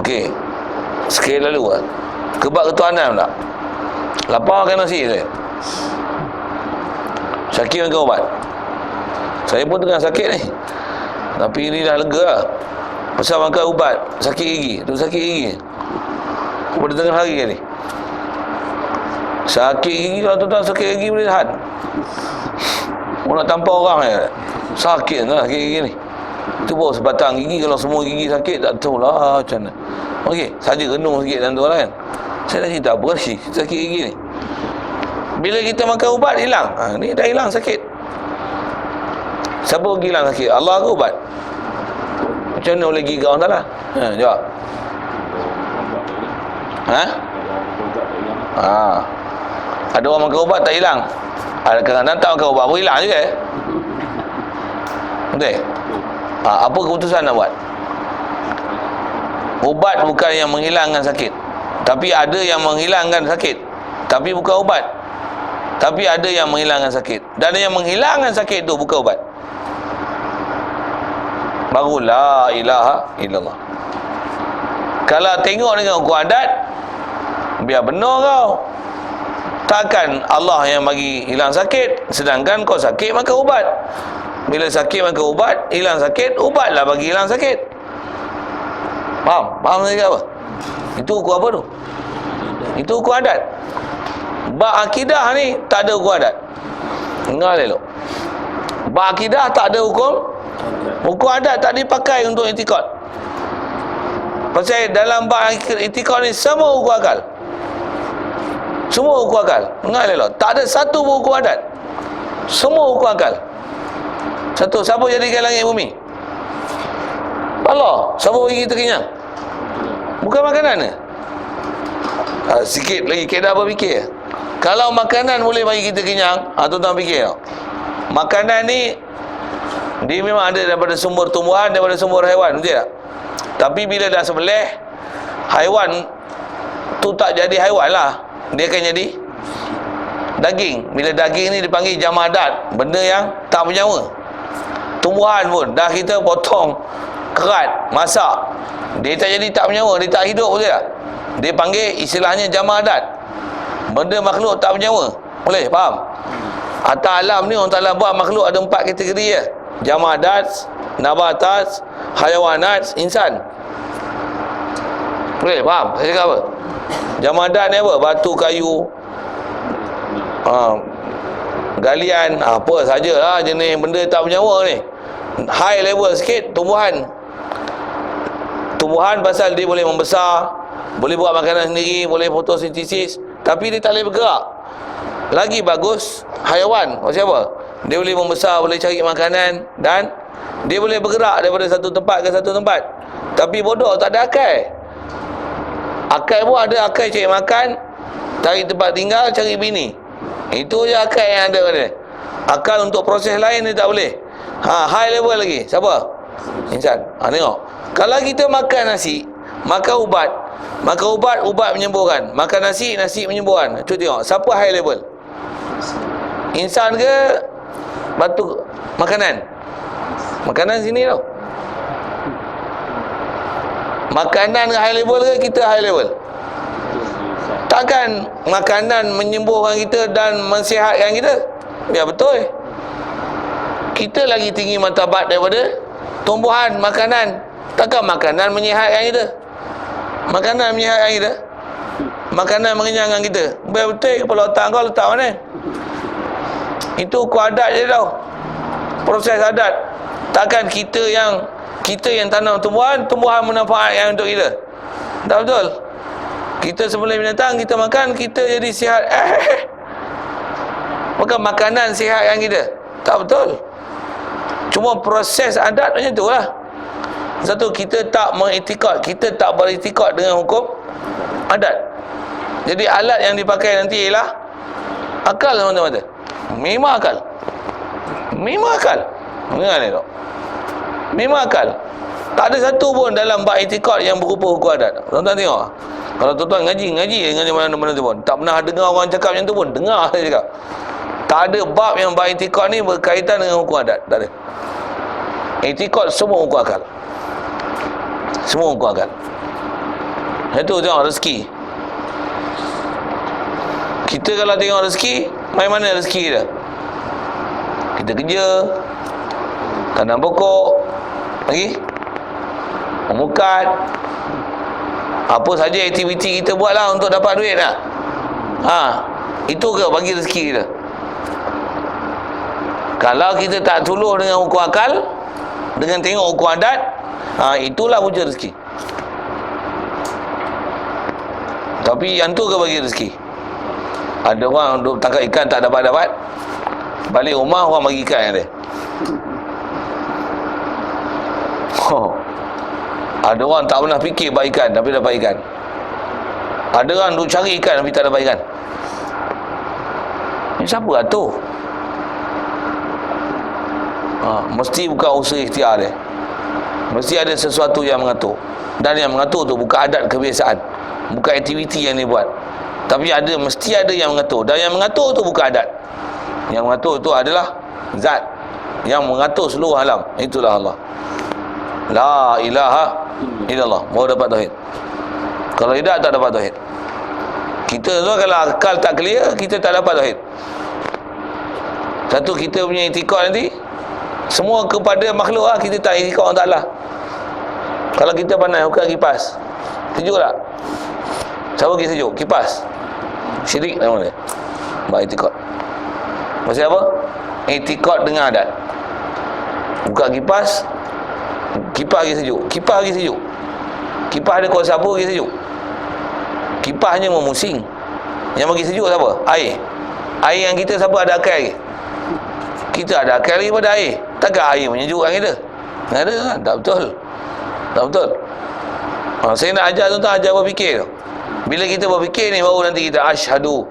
Okey. Sekali lalu kebab ketuhanan pula. Lapar makan nasi saya. Sakit makan ubat. Saya pun tengah sakit ni, tapi ni dah lega lah. Pasal makan ubat sakit gigi. Tu sakit gigi pada tengah hari ni. Sakit gigi, kalau tuan-tuan sakit gigi boleh tahan. Nak tanpa orang je sakit lah sakit gigi ni. Itu baru sebatang gigi. Kalau semua gigi sakit tak tahu lah macam mana. Okey, saja renung sikit dan tu lah kan. Saya dah cerita apa lagi sakit gigi ni. Bila kita makan ubat hilang. Ni dah hilang sakit. Siapa bagi hilang sakit? Allah ke ubat? Macam mana boleh gigi orang salah? Jawab. Ada orang makan ubat tak hilang. Ada kadang-kadang tak makan ubat pun hilang juga. Betul? Apa keputusan nak buat? Ubat bukan yang menghilangkan sakit, tapi ada yang menghilangkan sakit, tapi bukan ubat. Tapi ada yang menghilangkan sakit, dan yang menghilangkan sakit tu bukan ubat. Baru la ilaha illallah. Kalau tengok dengan hukum adat, biar benar kau. Takkan Allah yang bagi hilang sakit, sedangkan kau sakit makan ubat. Bila sakit makan ubat, hilang sakit, ubatlah bagi hilang sakit. Faham saya apa? Itu hukum apa tu? Itu hukum adat. Bab akidah ni tak ada hukum adat. Dengar elok. Bab akidah tak ada hukum. Hukum adat tak dipakai untuk i'tikad. Pasal dalam bab i'tikad ni semua hukum akal. Semua hukum akal. Dengar elok. Tak ada satu hukum adat. Semua hukum akal. Satu, siapa jadikan langit bumi? Allah. Siapa bagi kita kenyang? Bukan makanan ni. Sikit lagi kaedah berfikir. Kalau makanan boleh bagi kita kenyang, tuan-tuan fikir. Makanan ni dia memang ada daripada sumber tumbuhan, daripada sumber haiwan, betul tak? Tapi bila dah sembelih, haiwan tu tak jadi haiwan lah. Dia akan jadi daging. Bila daging ni dipanggil jamadat, benda yang tak bernyawa. Tumbuhan pun dah kita potong, kerat, masak, dia tak jadi tak bernyawa, dia tak hidup, betul tak? Dia panggil istilahnya jamadat, benda makhluk tak bernyawa. Boleh faham? Atas alam ni orang Ta'ala buat makhluk ada 4 kategori ya. Jamadat, nabatat, hayawanat, insan. Boleh faham? Saya cakap apa? Jamadat ni apa? Batu, kayu, galian, apa sajalah jenis benda tak bernyawa ni. High level sikit, tumbuhan pasal dia boleh membesar, boleh buat makanan sendiri, boleh fotosintesis, tapi dia tak boleh bergerak. Lagi bagus haiwan, macam apa? Dia boleh membesar, boleh cari makanan, dan dia boleh bergerak daripada satu tempat ke satu tempat. Tapi bodoh, tak ada akal. Akal pun ada, akal cari makan, cari tempat tinggal, cari bini. Itu je akal yang ada pada dia. Akal untuk proses lain dia tak boleh. High level lagi. Siapa? Insan. Tengok. Kalau kita makan nasi, makan ubat menyembuhkan. Makan nasi menyembuhkan. Cuba tengok, siapa high level? Insan ke batu makanan? Makanan sini tau. Makanan high level ke kita high level? Takkan makanan menyembuhkan kita dan mensihatkan kita? Ya betul. Kita lagi tinggi martabat daripada tumbuhan, makanan. Takkan makanan menyihatkan kita? Makanan menyihatkan kita? Makanan mengenyangkan kita? Betul, kepala otak kau letak mana? Itu adat je tau. Proses adat. Takkan kita yang tanam tumbuhan memanfaatkan untuk kita? Tak betul. Kita sebelum binatang, kita makan, kita jadi sihat. Maka makanan sihatkan kita? Tak betul. Cuma proses adat macam tu lah. Satu, kita tak mengiktikad, kita tak beriktikad dengan hukum adat. Jadi alat yang dipakai nanti ialah akal, teman-teman. Memang akal. Dengar ni tak? Memang akal. Tak ada satu pun dalam bab iktikad yang berupa hukum adat. Tuan-tuan tengok. Kalau tuan-tuan ngaji dengan mana-mana tu pun, tak pernah dengar orang cakap macam tu pun, dengar saya cakap. Tak ada bab yang bab iktikad ni berkaitan dengan hukum adat. Tak ada. Iktikad semua hukum akal. Semua hukum akal. Itu tengok rezeki. Kita kalau tengok rezeki, main mana rezeki kita? Kita kerja, tanam pokok, lagi memukat, apa saja aktiviti kita buat lah untuk dapat duit lah. Itu ke bagi rezeki kita? Kalau kita tak tuluh dengan hukum akal, dengan tengok hukum adat, itulah wujud rezeki. Tapi yang tu ke bagi rezeki? Ada orang duduk tangkap ikan tak dapat-dapat, balik rumah orang bagi ikan yang dia. Ada orang tak pernah fikir buat ikan tapi dapat ikan. Ada orang duk cari ikan tapi tak dapat ikan. Ini siapa atur? Mesti bukan usaha ikhtiar dia. Mesti ada sesuatu yang mengatur. Dan yang mengatur tu bukan adat kebiasaan, bukan aktiviti yang dia buat, tapi mesti ada yang mengatur. Dan yang mengatur tu bukan adat. Yang mengatur tu adalah zat yang mengatur seluruh alam. Itulah Allah. La ilaha illallah. Baru dapat tauhid. Kalau tidak, tak dapat tauhid. Kita tu kalau akal tak clear, kita tak dapat tauhid. Satu, kita punya itikad nanti semua kepada makhluk lah. Kita tak itikad Allah Ta'ala. Kalau kita pandai buka kipas, sejuk tak? Siapa pergi sejuk? Kipas. Syirik nama dia. Buat itikad. Maksud apa? Itikad dengan adat. Buka kipas, kipas lagi sejuk. Kipas lagi sejuk. Kipas ada kuasa apa lagi sejuk? Kipas hanya memusing. Yang bagi sejuk siapa? Air. Air yang kita siapa ada akal lagi? Kita ada akal lagi pada air. Takkan air menyejukkan kita? Tak ada kan? Tak betul. Tak betul. Saya nak ajar tuan-tuan, ajar berfikir. Bila kita berfikir ni, baru nanti kita asyhadu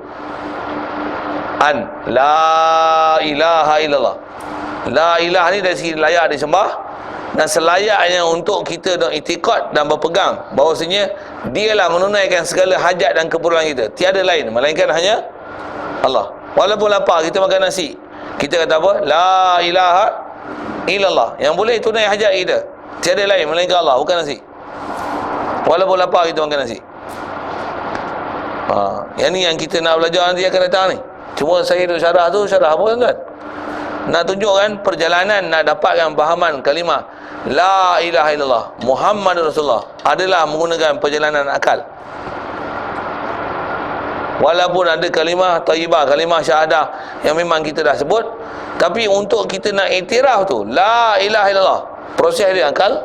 an la ilaha illallah. La ilaha ni dari segi layak disembah, dan selayaknya untuk kita iktikad dan berpegang bahawasanya dialah menunaikan segala hajat dan keperluan kita. Tiada lain melainkan hanya Allah. Walaupun lapar, kita makan nasi, kita kata apa? La ilaha illallah. Yang boleh tunai hajat kita, tiada lain melainkan Allah, bukan nasi. Walaupun lapar, kita makan nasi. Yang ni yang kita nak belajar nanti akan datang ni. Cuma saya duk syarah tu, syarah apa tuan-tuan? Nak tunjukkan perjalanan nak dapatkan fahaman kalimah La ilaha illallah Muhammadur Rasulullah adalah menggunakan perjalanan akal. Walaupun ada kalimah thayyibah, kalimah syahadah yang memang kita dah sebut, tapi untuk kita nak iktiraf tu, la ilaha illallah, proses dia akal.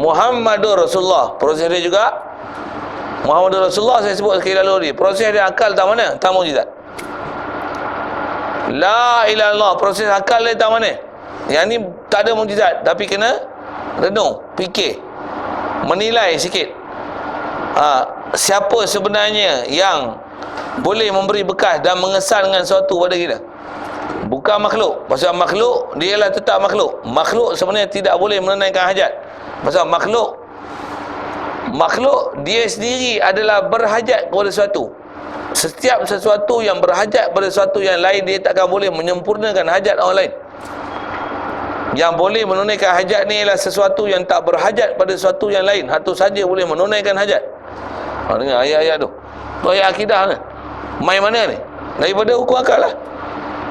Muhammadur Rasulullah, proses dia juga. Muhammadur Rasulullah saya sebut sekali lalu ni, proses dia akal tak mana? Tak mukjizat. La ilaha illallah, proses akal dia tak mana? Yang ni tak ada mukjizat, tapi kena renung, fikir, menilai sikit. Siapa sebenarnya yang boleh memberi bekas dan mengesan dengan sesuatu pada kita? Bukan makhluk. Pasal makhluk, dia ialah tetap makhluk. Makhluk sebenarnya tidak boleh menunaikan hajat. Pasal makhluk dia sendiri adalah berhajat kepada sesuatu. Setiap sesuatu yang berhajat pada sesuatu yang lain, dia takkan boleh menyempurnakan hajat orang lain. Yang boleh menunaikan hajat ni ialah sesuatu yang tak berhajat pada sesuatu yang lain. Satu saja boleh menunaikan hajat. Dengar ayat-ayat tu. Tu ayat akidah ni. Main mana ni? Daripada hukum akal lah.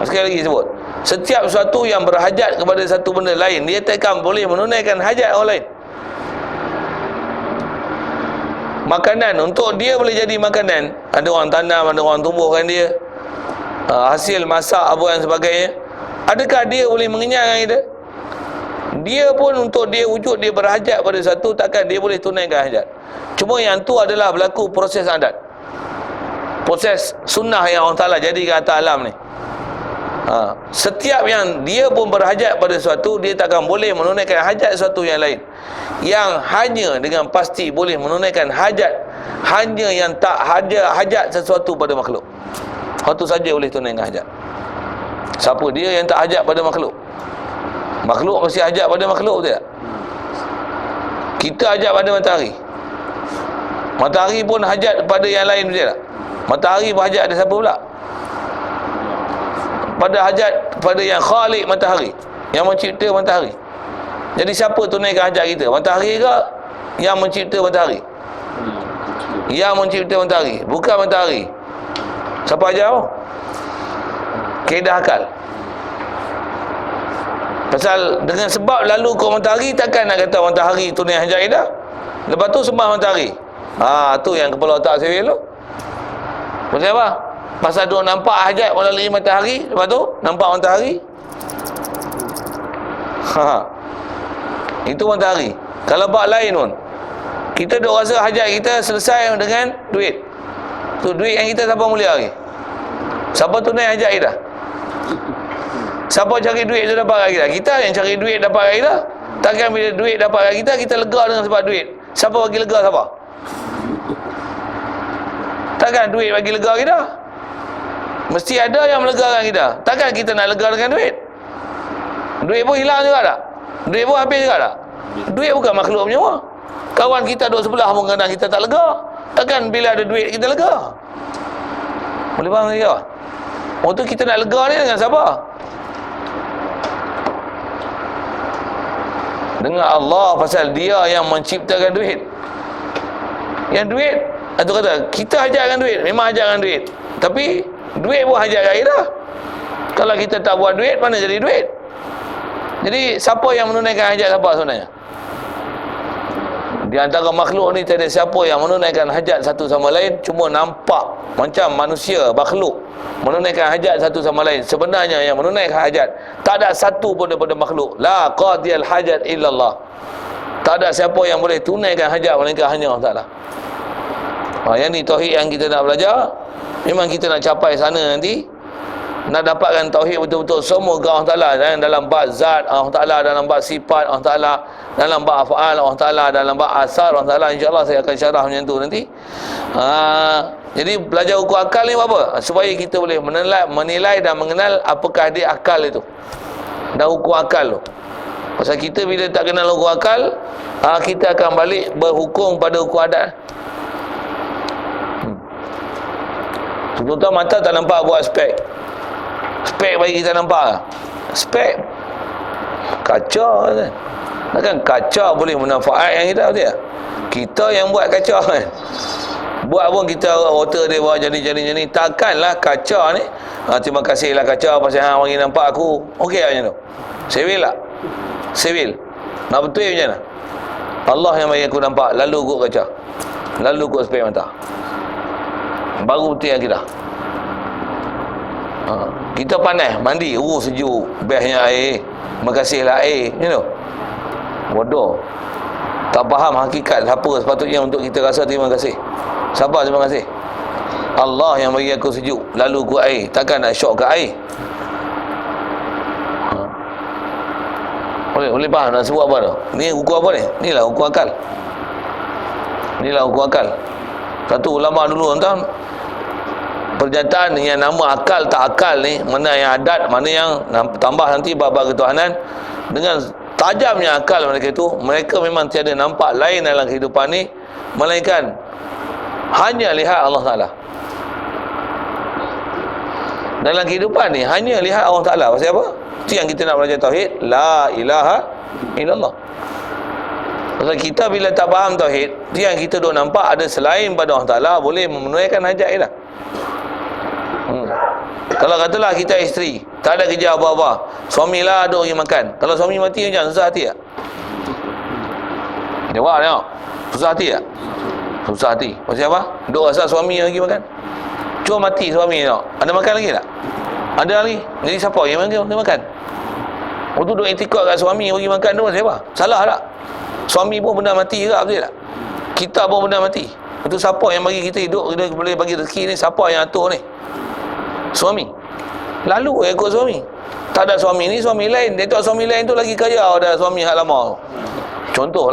Sekali lagi sebut, setiap sesuatu yang berhajat kepada satu benda lain, dia takkan boleh menunaikan hajat orang lain. Makanan, untuk dia boleh jadi makanan, ada orang tanam, ada orang tumbuhkan dia, hasil masak apa dan sebagainya. Adakah dia boleh mengenyangkan kita? Dia pun untuk dia wujud, dia berhajat pada satu, takkan dia boleh tunaikan hajat. Cuma yang tu adalah berlaku proses adat, proses sunnah yang Allah Ta'ala jadikan atas alam ni. Setiap yang dia pun berhajat pada sesuatu, dia takkan boleh menunaikan hajat sesuatu yang lain. Yang hanya dengan pasti boleh menunaikan hajat, hanya yang tak hajat sesuatu pada makhluk. Satu saja boleh tunaikan hajat. Siapa dia yang tak hajat pada makhluk? Makhluk mesti hajat pada makhluk, betul tak? Kita hajat pada matahari. Matahari pun hajat pada yang lain, betul tak? Matahari pun hajat ada siapa pula? Pada hajat pada yang khalik matahari, yang mencipta matahari. Jadi siapa tunaikan hajat kita? Matahari ke yang mencipta matahari? Yang mencipta matahari, bukan matahari. Siapa ajar? Kaedah akal. Pasal dengan sebab lalu kau matahari, takkan nak kata matahari tunai hajat kita. Lepas tu sembah matahari. Tu yang kepala otak sewil tu. Pasal apa? Pasal dia nampak hajat melalui matahari, lepas tu nampak matahari. Itu matahari. Kalau bab lain pun, kita duk rasa hajat kita selesai dengan duit. Tu duit yang kita siapa mulia lagi? Siapa tunai hajat kita? Siapa cari duit tu dapat kat kita? Kita yang cari duit dapat kat kita. Takkan bila duit dapat kat kita, kita lega dengan sebab duit. Siapa bagi lega siapa? Takkan duit bagi lega kita. Mesti ada yang melegakan kita. Takkan kita nak lega dengan duit. Duit pun hilang juga tak? Duit pun habis juga tak? Duit bukan makhluk menyewa. Kawan kita duduk sebelah pun kadang kita tak lega. Takkan bila ada duit kita lega? Boleh faham tak? Waktu kita nak lega ni dengan siapa? Dengan Allah, pasal dia yang menciptakan duit. Yang duit, itu kata kita hajatkan duit, memang hajatkan duit, tapi duit pun hajat kat kita. Kalau kita tak buat duit, mana jadi duit? Jadi siapa yang menunaikan hajat siapa sebenarnya? Di antara makhluk ni tiada siapa yang menunaikan hajat satu sama lain. Cuma nampak macam manusia, makhluk menunaikan hajat satu sama lain. Sebenarnya yang menunaikan hajat tak ada satu pun daripada makhluk. La qadiyal hajat illallah. Tak ada siapa yang boleh tunaikan hajat melainkan hanya Allah Ta'ala. Yang ni tauhid yang kita nak belajar. Memang kita nak capai sana nanti, nak dapatkan tauhid betul-betul semua ke Allah Ta'ala, dalam bab zat Allah Ta'ala, dalam bab sifat Allah Ta'ala, dalam bab af'al Allah Ta'ala, dalam bab asar Allah Ta'ala. InsyaAllah saya akan syarah macam tu nanti. Jadi belajar hukum akal ni apa? Supaya kita boleh menilai dan mengenal apakah dia akal itu dan hukum akal tu. Pasal kita bila tak kenal hukum akal, kita akan balik berhukum pada hukum adat. Tuan-tuan mata tak nampak buat spek. Spek bagi kita nampak. Spek kaca kan. Takkan kaca boleh memanfaatkan kita, betul tak? Kita yang buat kaca kan. Buat pun kita water dia buat jadi. Takkanlah kaca ni, terima kasihlah kaca pasal hang bagi nampak aku. Okey macam tu. Sewil tak? Sewil. Nak betul macam mana? Allah yang bagi aku nampak, lalu ikut kaca, lalu ikut spek mata. Baru betul akidah. Kita panas, mandi, sejuk, bestnya air, makasihlah air, bodoh. Tak faham hakikat apa sepatutnya untuk kita rasa terima kasih. Siapa terima kasih? Allah yang bagi aku sejuk, lalu aku air. Takkan nak syok ke air? Boleh faham nak sebut apa tu? Ni hukum apa ni? Inilah hukum akal. Satu ulama dulu tuan, pernyataan yang nama akal tak akal ni, mana yang adat, mana yang tambah nanti bab ketuhanan, dengan tajamnya akal mereka itu, mereka memang tiada nampak lain dalam kehidupan ni melainkan hanya lihat Allah Ta'ala. Dalam kehidupan ni hanya lihat Allah Ta'ala. Pasal apa? Itu yang kita nak belajar tauhid, la ilaha illallah. Pasal kita bila tak faham tauhid, itu yang kita duk nampak ada selain pada Allah Ta'ala boleh memenuhikan hajat kita. Kalau katalah kita isteri, tak ada kerja apa-apa, suamilah duk pergi makan. Kalau suami mati macam susah hati tak? Jawab tengok. Susah hati tak? Susah hati. Pasal apa? Duk rasa suami lagi makan. Cuma mati suami tengok. Ada makan lagi tak? Ada lagi. Jadi siapa yang makan? Waktu duk iktikad kat suami bagi makan tu siapa? Salah tak? Suami pun benda mati juga, betul tak? Kita pun benda mati. Itu siapa yang bagi kita hidup, kita boleh bagi rezeki ni? Siapa yang atur ni? Suami. Lalu ikut suami. Tak ada suami ni, suami lain. Dia tengok suami lain tu lagi kaya ada suami hak lama. Contoh.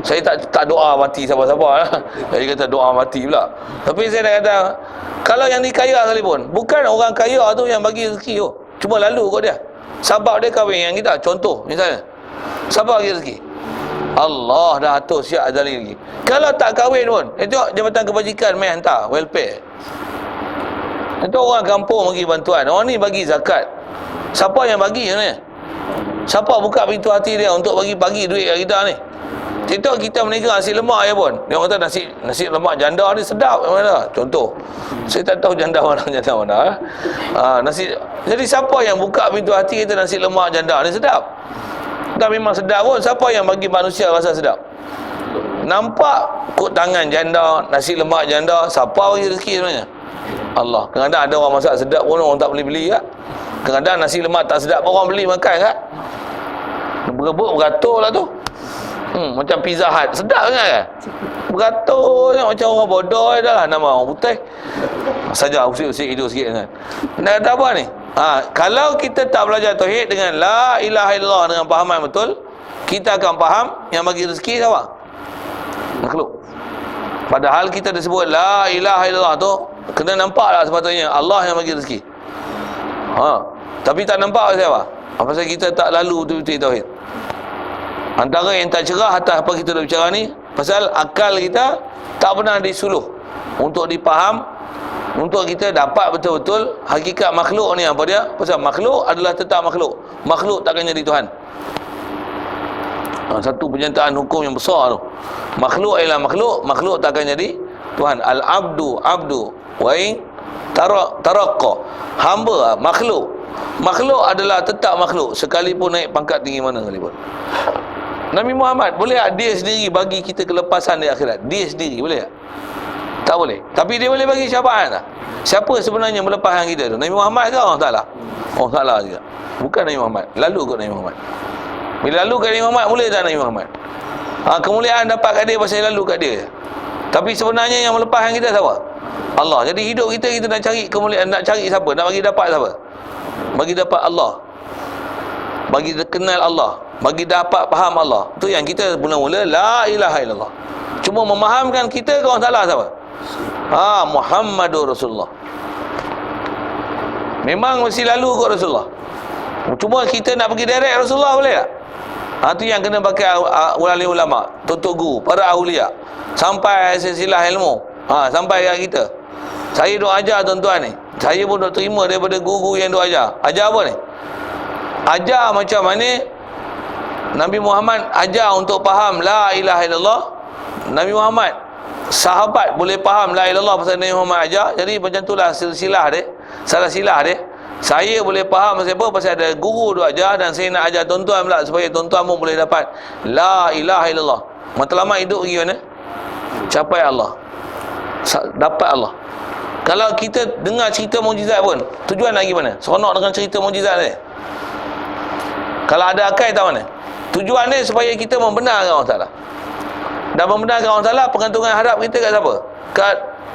Saya tak doa mati siapa-siapa lah. Jadi kata doa mati pula. Tapi saya dah kata, kalau yang ni kaya sekalipun, bukan orang kaya tu yang bagi rezeki tu. Cuma lalu kot dia. Sebab dia kahwin yang kita. Contoh misalnya, siapa bagi rezeki? Allah dah atur siap azali lagi. Kalau tak kahwin pun, tengok Jabatan Kebajikan main hantar welfare. Itu orang kampung bagi bantuan. Orang ni bagi zakat. Siapa yang bagi sebenarnya? Siapa buka pintu hati dia untuk bagi duit kat kita ni? Tengok kita meniaga nasi lemak je pun. Dia kata nasi lemak janda ni sedap mana? Contoh. Saya tak tahu janda mana. Jadi siapa yang buka pintu hati kita nasi lemak janda ni sedap? Tak memang sedap pun. Siapa yang bagi manusia rasa sedap? Nampak kut tangan janda, nasi lemak janda, siapa bagi rezeki sebenarnya? Allah. Kadang-kadang ada orang masak sedap pun orang tak beli-beli kan? Kadang-kadang nasi lemak tak sedap pun orang beli makan kan? Beratur lah tu. Macam Pizza Hut. Sedap kan? Beratur macam orang bodoh dah lah. Nama orang putih saja usik-usik hidup sikit kan? Nak kata apa ni? Kalau kita tak belajar tauhid dengan la ilaha illallah dengan fahaman betul, kita akan faham yang bagi rezeki siapa? Makhluk. Padahal kita disebut la ilaha illallah tu, kena nampak lah sepatutnya Allah yang bagi rezeki. Tapi tak nampak siapa? Pasal kita tak lalu betul-betul tauhid. Antara yang tak cerah atas apa kita dah bicara ni, pasal akal kita tak pernah disuluh untuk dipaham, untuk kita dapat betul-betul hakikat makhluk ni apa dia. Pasal makhluk adalah tetap makhluk. Makhluk takkan jadi Tuhan. Satu pernyataan hukum yang besar tu. Makhluk ialah makhluk, makhluk takkan jadi Tuhan. Al-abdu abdu wa in taraqqa. Hamba makhluk. Makhluk adalah tetap makhluk sekalipun naik pangkat tinggi mana sekalipun. Nabi Muhammad boleh tak dia sendiri bagi kita kelepasan di akhirat? Dia sendiri boleh tak? Tak boleh. Tapi dia boleh bagi syafaat tak? Siapa sebenarnya melepaskan kita tu? Nabi Muhammad ke Allah Ta'ala? Allah Ta'ala juga. Bukan Nabi Muhammad. Lalu kot Nabi Muhammad. Bila lalu kat Nabi Muhammad, boleh tak Nabi Muhammad? Kemuliaan dapat kat dia pasal lalu kat dia. Tapi sebenarnya yang melepaskan kita siapa? Allah. Jadi hidup kita nak cari kemuliaan, nak cari siapa? Nak bagi dapat siapa? Bagi dapat Allah. Bagi kenal Allah. Bagi dapat faham Allah. Itu yang kita mula-mula la ilaha illallah. Cuma memahamkan kita ke orang Ta'ala siapa? Muhammadur Rasulullah. Memang mesti lalu kot Rasulullah. Cuma kita nak pergi direct Rasulullah boleh tak? Itu yang kena pakai ulama, tutup guru, para awliya, sampai silsilah ilmu. Sampai kat kita. Saya duk ajar tuan-tuan ni. Saya pun duk terima daripada guru yang duk ajar. Ajar apa ni? Ajar macam mana Nabi Muhammad ajar untuk faham la ilaha illallah. Nabi Muhammad, sahabat boleh faham la ilaha illallah pasal Nabi Muhammad ajar. Jadi macam itulah silsilah dia, salah silah dia. Saya boleh faham pasal apa? Pasal ada guru duk ajar, dan saya nak ajar tuan-tuan pula supaya tuan-tuan pun boleh dapat la ilaha illallah. Matlamat hidup pergi mana? Capai Allah, dapat Allah. Kalau kita dengar cerita mukjizat pun, tujuan lagi mana? Seronok dengan cerita mukjizat ni. Kalau ada akal tak mana? Tujuan dia supaya kita membenarkan Allah Ta'ala. Dan membenarkan Allah Ta'ala, pergantungan harap kita kat siapa?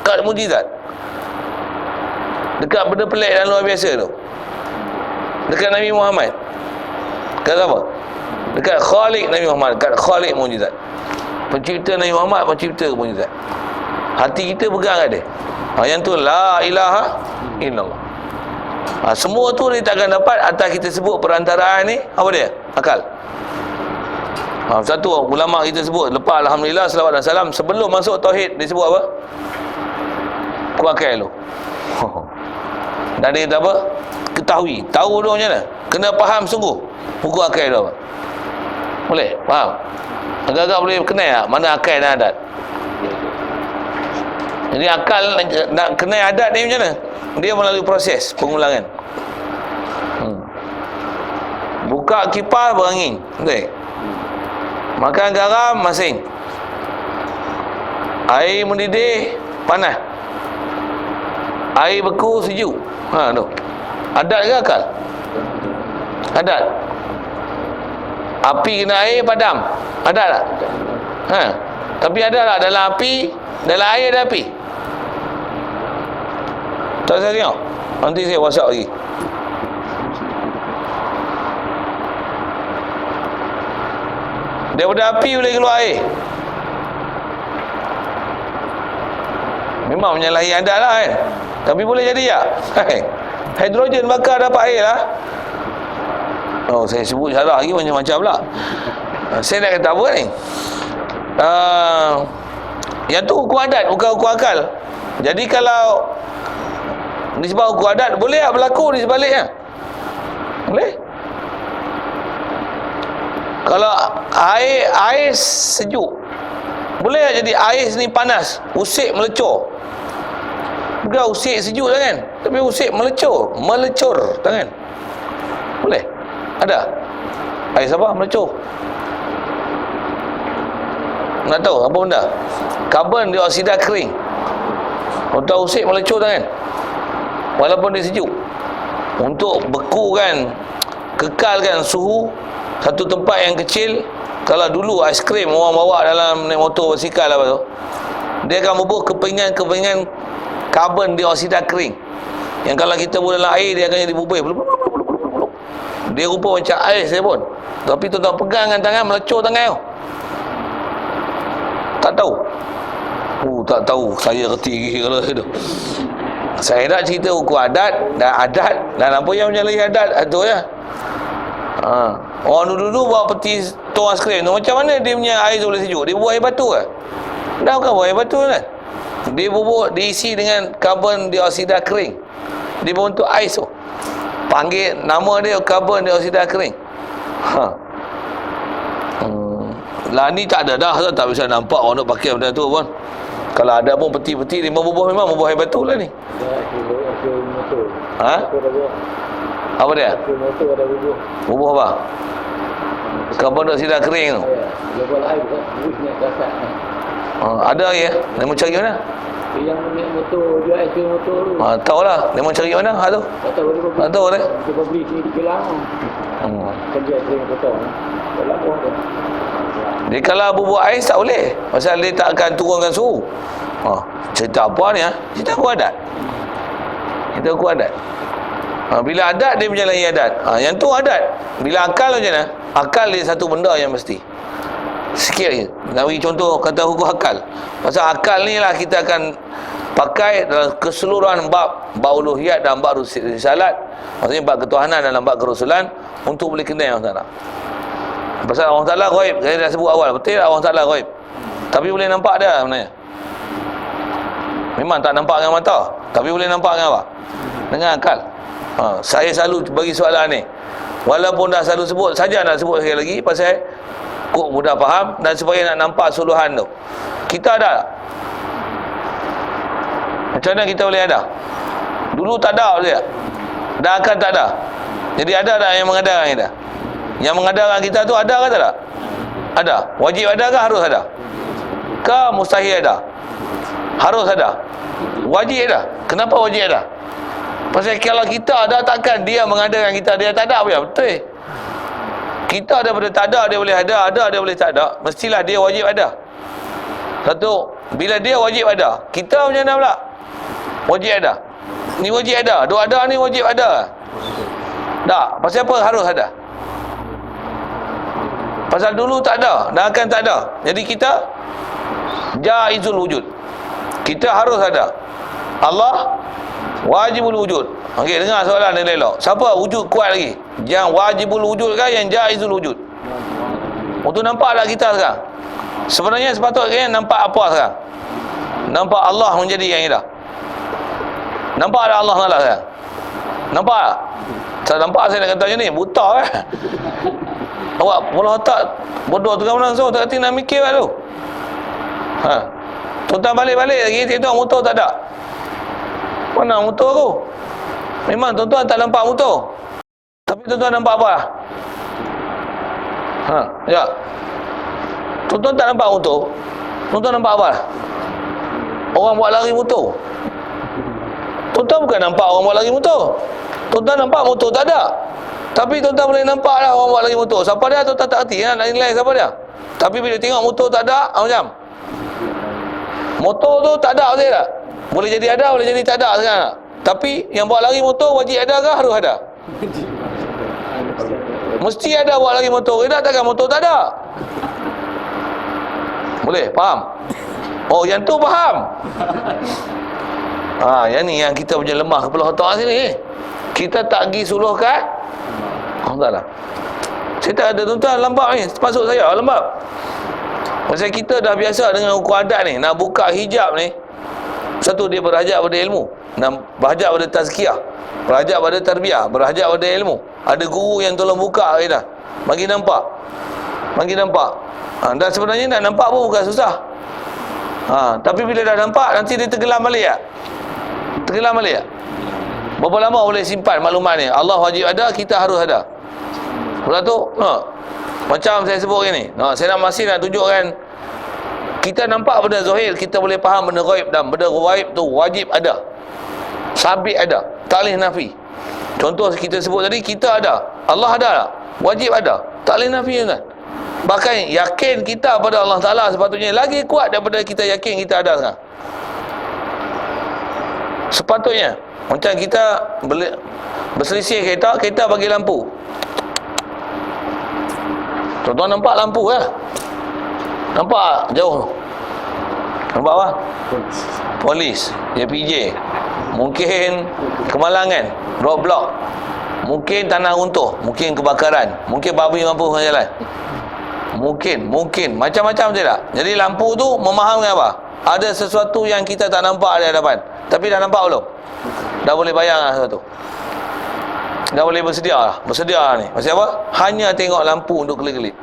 Kat mukjizat. Dekat benda pelik dan luar biasa tu. Dekat Nabi Muhammad. Kat siapa? Dekat Khalik Nabi Muhammad. Kat Khalik mukjizat. Pencipta Nabi Muhammad, pencipta mukjizat. Hati kita pegang kat dia. Yang tu la ilaha illallah. Semua tu dia takkan dapat atas kita sebut perantaraan ni. Apa dia? Akal. Satu ulama kita sebut, lepas alhamdulillah selawat dan salam, sebelum masuk tauhid dia sebut apa? Kuakal lu. Dan dia kata apa? Ketahui. Tahu dulu macam mana? Kena faham sungguh buku akal tu apa. Boleh? Faham? Agak-agak boleh kenal tak? Mana akal dan adat? Jadi akal nak kenal adat ni macam mana? Dia melalui proses pengulangan. Buka kipas berangin. Betul? Makan garam masin. Air mendidih panas. Air beku sejuk. Tu. Adat ke akal? Adat. Api kena air padam. Adat tak? Tapi ada tak dalam api, dalam air ada api? Tak, saya tengok. Nanti saya WhatsApp lagi. Daripada api boleh keluar air. Memang menyalahi adat lah kan. Tapi boleh jadi tak? Hidrogen bakar dapat air lah. Saya sebut salah lagi macam-macam pula. Saya nak kata apa ni? Yang tu hukum adat, bukan hukum akal. Jadi kalau disebab hukum adat, boleh tak berlaku di sebaliknya? Boleh. Kalau air sejuk, boleh tak jadi air ni panas, usik melecur? Bukan usik sejuk tangan, tapi usik melecur tangan. Boleh? Ada? Air siapa melecur? Nak tahu apa benda? Karbon dioksida kering. Untuk usik melecur tangan, walaupun dia sejuk, untuk bekukan, kekalkan suhu satu tempat yang kecil. Kalau dulu aiskrim orang bawa dalam naik motor basikal apa tu, dia akan bubuh kepingan karbon dioksida kering, yang kalau kita buat dalam air dia akan jadi bubuh. Dia rupa macam ais saya pun, tapi tuan-tuan pegang dengan tangan, melecur tangan tu. Tak tahu. Tak tahu. Saya reti kalau tu. Saya nak cerita hukum adat dan apa yang menyalahi adat tu ya. Orang dulu bawa peti tong aiskrim tu, macam mana dia punya air tu boleh sejuk? Dia buat air batu ke? Dah bukan buat air batu kan? Dia bubuk, diisi dengan karbon dioksida kering. Dia berbentuk ais tu. Panggil nama dia karbon dioksida kering. Lah ni tak ada dah, tak bisa nampak orang nak pakai benda tu pun. Kalau ada pun peti-peti 5 bubuh, memang bubuh air batu lah ni. Apa dia? Bubuh apa? Karbon dioksida kering tu. Ada ya? Dia mau cari mana? Yang naik motor, jual aiskrim motor tu. Tahulah, dia mau cari mana? Tak tahu. Tak tahu dah. Kita beli sini di Kelang. Kerja aiskrim potong. Dalam pun tu. Dia kalau bubuk ais tak boleh, pasal dia tak akan turunkan suhu. Cerita apa ni? Cerita hukum adat. Cerita hukum adat. Bila adat dia menyalahi adat. Yang tu adat. Bila akal macam mana? Akal dia satu benda yang mesti. Sikit je. Nak bagi contoh kata hukum akal. Pasal akal ni lah kita akan pakai dalam keseluruhan bab uluhiyat dan bab risalat. Maksudnya bab ketuhanan dalam bab kerusulan, untuk boleh kenal Allah Ta'ala. Pasal Allah Ta'ala ghaib. Saya dah sebut awal. Betul tak Allah Ta'ala ghaib? Tapi boleh nampak dia sebenarnya. Memang tak nampak dengan mata, tapi boleh nampak dengan apa? Dengan akal. Saya selalu bagi soalan ni, walaupun dah selalu sebut, saja nak sebut sekali lagi, pasal kok mudah faham dan supaya nak nampak suluhan tu. Kita ada tak? Macam mana kita boleh ada? Dulu tak ada boleh tak? Dah akan tak ada. Jadi ada tak yang mengadarkan kita? Yang mengadarkan kita tu ada ke tak ada? Ada. Wajib ada ke harus ada? Ke mustahil ada? Harus ada? Wajib ada? Kenapa wajib ada? Pasal kalau kita ada, takkan dia mengadakan kita, dia tak ada apa ya? Betul. Kita daripada tak ada dia boleh ada dia boleh tak ada. Mestilah dia wajib ada. Satu, bila dia wajib ada, kita macam mana pula? Wajib ada. Ni wajib ada. Dua ada ni wajib ada. Tak, pasal apa harus ada? Pasal dulu tak ada, dan akan tak ada. Jadi kita jaizul wujud. Kita harus ada. Allah wajibul wujud. Okey, dengar soalan ni elok. Siapa wujud kuat lagi? Yang wajibul wujud ke yang jaizul wujud? Untuk nampak tak kita sekarang? Sebenarnya sepatutnya nampak apa sekarang? Nampak Allah menjadi yang indah. Nampak ada Allah Taala sekarang? Nampak tak? Tak nampak saya nak kata macam ni, buta kan? Awak bola otak bodoh tu kan langsung tak hati nak mikir lah tu. Tuan-tuan balik-balik lagi tengok motor tak ada. Mana motor aku? Memang tuan-tuan tak nampak motor. Tapi tuan-tuan nampak apa? Ya. Tuan-tuan tak nampak motor. Tuan-tuan nampak apa? Orang buat lari motor. Tuan-tuan bukan nampak orang buat lari motor. Tuan-tuan nampak motor tak ada. Tapi tuan-tuan boleh nampak lah orang buat lari motor. Siapa dia tuan-tuan tak erti nak nilai siapa dia. Tapi bila tengok motor tak ada, macam motor tu tak ada betul tak? Boleh jadi ada, boleh jadi tak ada sekarang. Tapi yang buat lari motor wajib ada ke harus ada? Mesti ada buat lari motor. Tidak takkan motor tak ada. Boleh? Faham? Oh, yang tu faham. Yang ni yang kita punya lemah kepala otak sini. Kita tak pergi suluhkan Allah lah. Saya tak ada tuan-tuan lambat ni. Termasuk saya lambat. Pasal kita dah biasa dengan hukum adat ni. Nak buka hijab ni, satu, dia berhajat pada ilmu, berhajat pada tazkiyah, berhajat pada tarbiyah, berhajat pada ilmu. Ada guru yang tolong buka kita, bagi nampak. Dan sebenarnya nak nampak pun bukan susah. Tapi bila dah nampak, nanti dia tenggelam balik tak? Berapa lama boleh simpan maklumat ni? Allah wajib ada, kita harus ada. Lepas tu, macam saya sebut ni, saya masih nak tunjukkan, kita nampak benda zahir, kita boleh faham benda ghaib, dan benda ghaib tu wajib ada, sabit ada, tak boleh nafi. Contoh kita sebut tadi, kita ada, Allah ada tak? Wajib ada, tak boleh nafi kan? Bahkan yakin kita pada Allah Ta'ala sepatutnya lagi kuat daripada kita yakin kita ada sekarang. Sepatutnya. Macam kita berselisih kereta bagi lampu. Tuan-tuan nampak lampu lah? Nampak jauh? Nampak apa? Polis, JPJ. Mungkin kemalangan, roadblock. Mungkin tanah runtuh, mungkin kebakaran, mungkin babi mampu dengan jalan. Mungkin macam-macam je tak? Jadi lampu tu memahamkan apa? Ada sesuatu yang kita tak nampak di hadapan. Tapi dah nampak belum? Dah boleh bayang lah sesuatu. Dah boleh bersedia ni. Maksud apa? Hanya tengok lampu untuk kelip-kelip.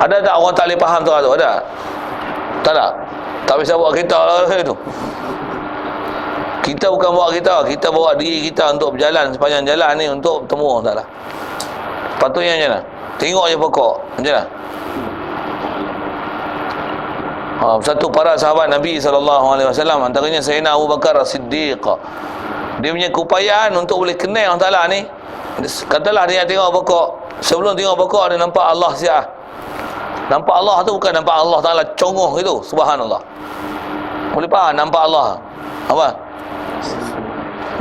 Ada tak orang tak boleh faham tu? Ada? Tak ada? Tak bisa bawa kereta lah tu. Kita bukan bawa kereta, kita bawa diri kita untuk berjalan sepanjang jalan ni untuk bertemu. Tak lah. Patutnya macam mana? Tengok je pokok. Macam mana? Satu para sahabat Nabi SAW, antaranya Sayyidina Abu Bakar As-Siddiq, dia punya keupayaan untuk boleh kenal Allah Ta'ala ni, katalah dia tengok pokok, sebelum tengok pokok dia nampak Allah siap. Nampak Allah tu bukan nampak Allah Ta'ala congoh gitu, subhanallah. Boleh faham nampak Allah apa?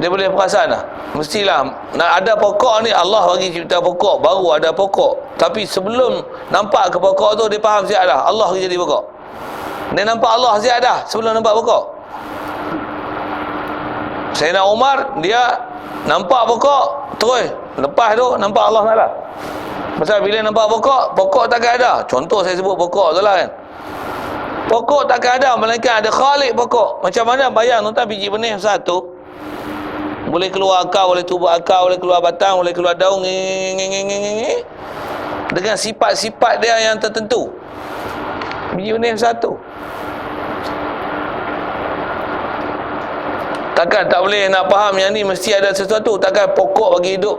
Dia boleh perasan lah. Mestilah nak ada pokok ni, Allah bagi cipta pokok, baru ada pokok. Tapi sebelum nampak ke pokok tu, dia faham siap dah Allah jadi pokok. Dia nampak Allah siap dah sebelum nampak pokok. Sayyidina Umar, dia nampak pokok, terus lepas tu nampak Allah Ta'ala. Pasal bila nampak pokok takkan ada. Contoh saya sebut pokok tu lah kan. Pokok takkan ada, melainkan ada khalik pokok. Macam mana bayang tuan-tuan, biji benih satu boleh keluar akar, boleh tubuh akar, boleh keluar batang, boleh keluar daun dengan sifat-sifat dia yang tertentu. Biji benih satu. Takkan tak boleh nak faham yang ni mesti ada sesuatu. Takkan pokok bagi hidup,